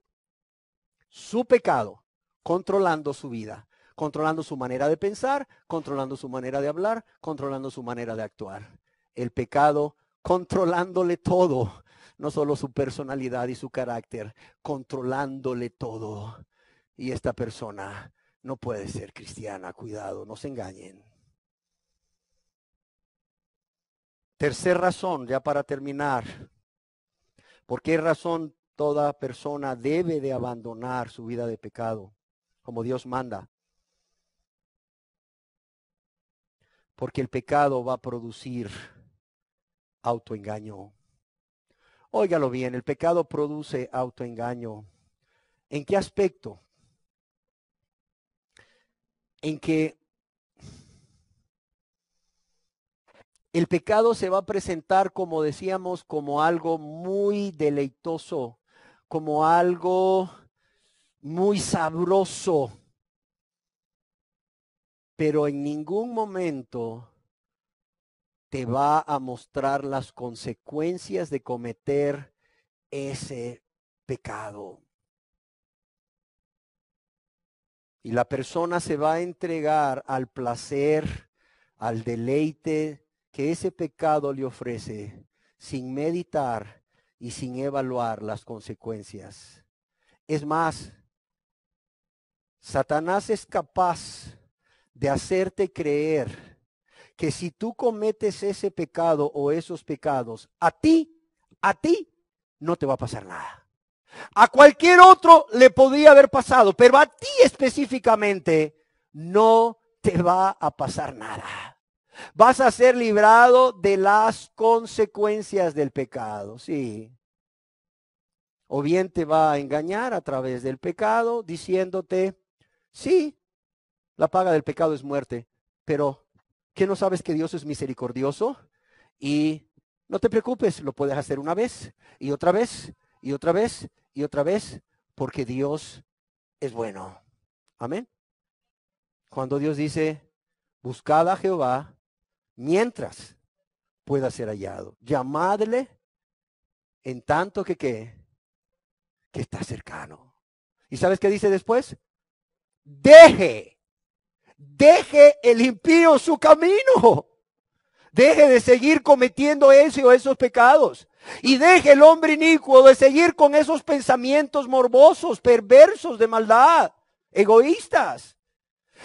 su pecado, controlando su vida, controlando su manera de pensar, controlando su manera de hablar, controlando su manera de actuar. El pecado controlándole todo, no solo su personalidad y su carácter, controlándole todo. Y esta persona no puede ser cristiana, cuidado, no se engañen. Tercera razón, ya para terminar. ¿Por qué razón toda persona debe de abandonar su vida de pecado, como Dios manda? Porque el pecado va a producir autoengaño. Óigalo bien, el pecado produce autoengaño. ¿En qué aspecto? En que el pecado se va a presentar, como decíamos, como algo muy deleitoso, como algo muy sabroso, pero en ningún momento te va a mostrar las consecuencias de cometer ese pecado. Y la persona se va a entregar al placer, al deleite que ese pecado le ofrece, sin meditar y sin evaluar las consecuencias. Es más, Satanás es capaz de hacerte creer que si tú cometes ese pecado o esos pecados, a ti no te va a pasar nada. A cualquier otro le podría haber pasado, pero a ti específicamente no te va a pasar nada. Vas a ser librado de las consecuencias del pecado, sí. O bien te va a engañar a través del pecado, diciéndote, sí, la paga del pecado es muerte, pero ¿Qué no sabes que Dios es misericordioso? Y no te preocupes, lo puedes hacer una vez y otra vez y otra vez y otra vez, porque Dios es bueno. Amén. Cuando Dios dice, buscad a Jehová mientras pueda ser hallado. Llamadle en tanto que está cercano. ¿Y sabes qué dice después? Deje el impío su camino. Deje de seguir cometiendo ese o esos pecados. Y deje el hombre inicuo de seguir con esos pensamientos morbosos, perversos, de maldad, egoístas.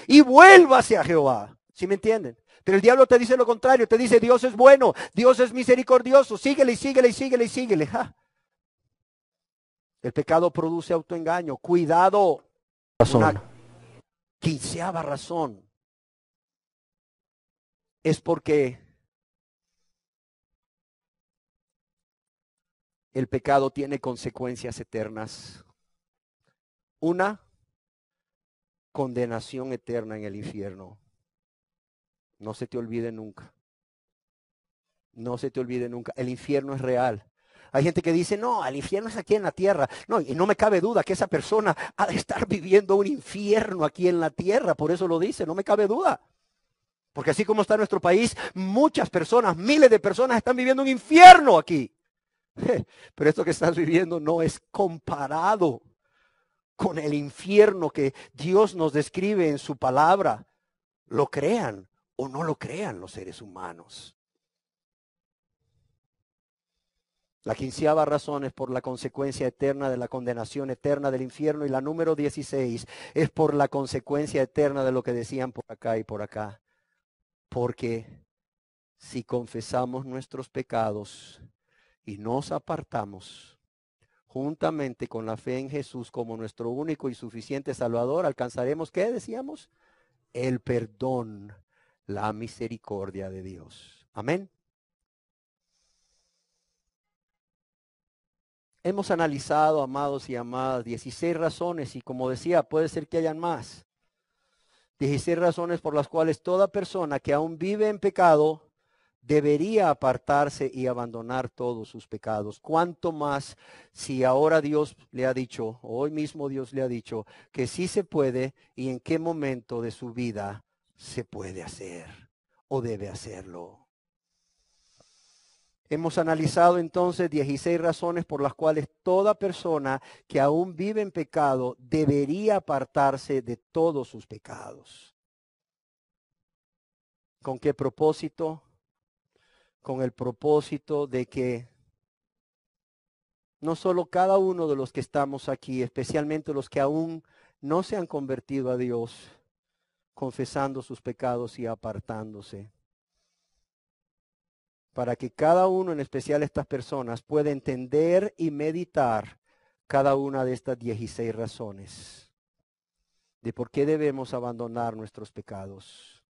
Y vuélvase a Jehová. ¿Sí me entienden? Pero el diablo te dice lo contrario. Te dice, Dios es bueno, Dios es misericordioso. Síguele y síguele y síguele y síguele. ¡Ja! El pecado produce autoengaño. Cuidado. Una quinceava razón es porque el pecado tiene consecuencias eternas. Una, condenación eterna en el infierno. No se te olvide nunca. No se te olvide nunca. El infierno es real. Hay gente que dice, no, el infierno es aquí en la tierra. No, y no me cabe duda que esa persona ha de estar viviendo un infierno aquí en la tierra. Por eso lo dice, no me cabe duda. Porque así como está nuestro país, muchas personas, miles de personas están viviendo un infierno aquí. Pero esto que estás viviendo no es comparado con el infierno que Dios nos describe en su palabra. Lo crean o no lo crean los seres humanos. La quinceava razón es por la consecuencia eterna de la condenación eterna del infierno. Y la número 16 es por la consecuencia eterna de lo que decían por acá y por acá. Porque si confesamos nuestros pecados y nos apartamos, juntamente con la fe en Jesús como nuestro único y suficiente Salvador, alcanzaremos, ¿qué decíamos? El perdón, la misericordia de Dios. Amén. Hemos analizado, amados y amadas, 16 razones y como decía, puede ser que hayan más. 16 razones por las cuales toda persona que aún vive en pecado debería apartarse y abandonar todos sus pecados. Cuánto más si ahora Dios le ha dicho, hoy mismo Dios le ha dicho, que sí se puede y en qué momento de su vida se puede hacer o debe hacerlo. Hemos analizado entonces 16 razones por las cuales toda persona que aún vive en pecado debería apartarse de todos sus pecados. ¿Con qué propósito? Con el propósito de que no solo cada uno de los que estamos aquí, especialmente los que aún no se han convertido a Dios, confesando sus pecados y apartándose, para que cada uno, en especial estas personas, pueda entender y meditar cada una de estas 16 razones de por qué debemos abandonar nuestros pecados,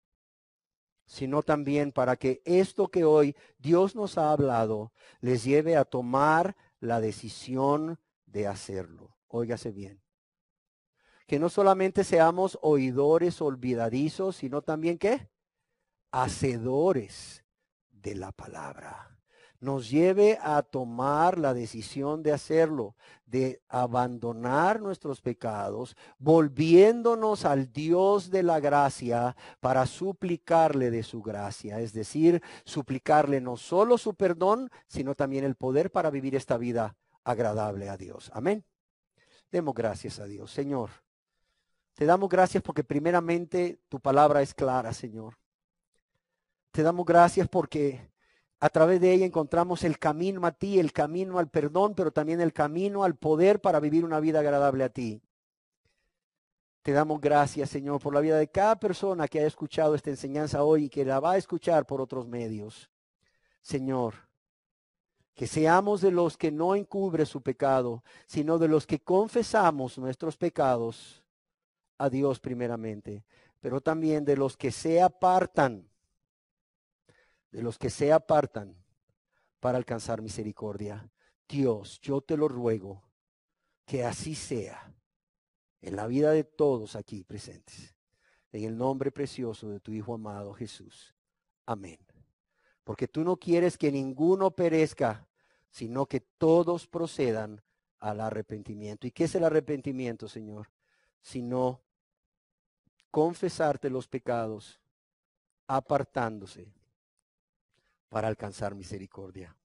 sino también para que esto que hoy Dios nos ha hablado les lleve a tomar la decisión de hacerlo. Óigase bien. Que no solamente seamos oidores olvidadizos, sino también ¿qué? Hacedores de la palabra. Nos lleve a tomar la decisión de hacerlo, de abandonar nuestros pecados, volviéndonos al Dios de la gracia para suplicarle de su gracia, es decir, suplicarle no solo su perdón, sino también el poder para vivir esta vida agradable a Dios. Amén. Demos gracias a Dios. Señor, te damos gracias porque primeramente tu palabra es clara, Señor. Te damos gracias porque a través de ella encontramos el camino a ti, el camino al perdón, pero también el camino al poder para vivir una vida agradable a ti. Te damos gracias, Señor, por la vida de cada persona que haya escuchado esta enseñanza hoy y que la va a escuchar por otros medios. Señor, que seamos de los que no encubre su pecado, sino de los que confesamos nuestros pecados a Dios primeramente, pero también de los que se apartan, para alcanzar misericordia. Dios, yo te lo ruego, que así sea en la vida de todos aquí presentes. En el nombre precioso de tu Hijo amado Jesús. Amén. Porque tú no quieres que ninguno perezca, sino que todos procedan al arrepentimiento. ¿Y qué es el arrepentimiento, Señor? Sino confesarte los pecados, apartándose para alcanzar misericordia.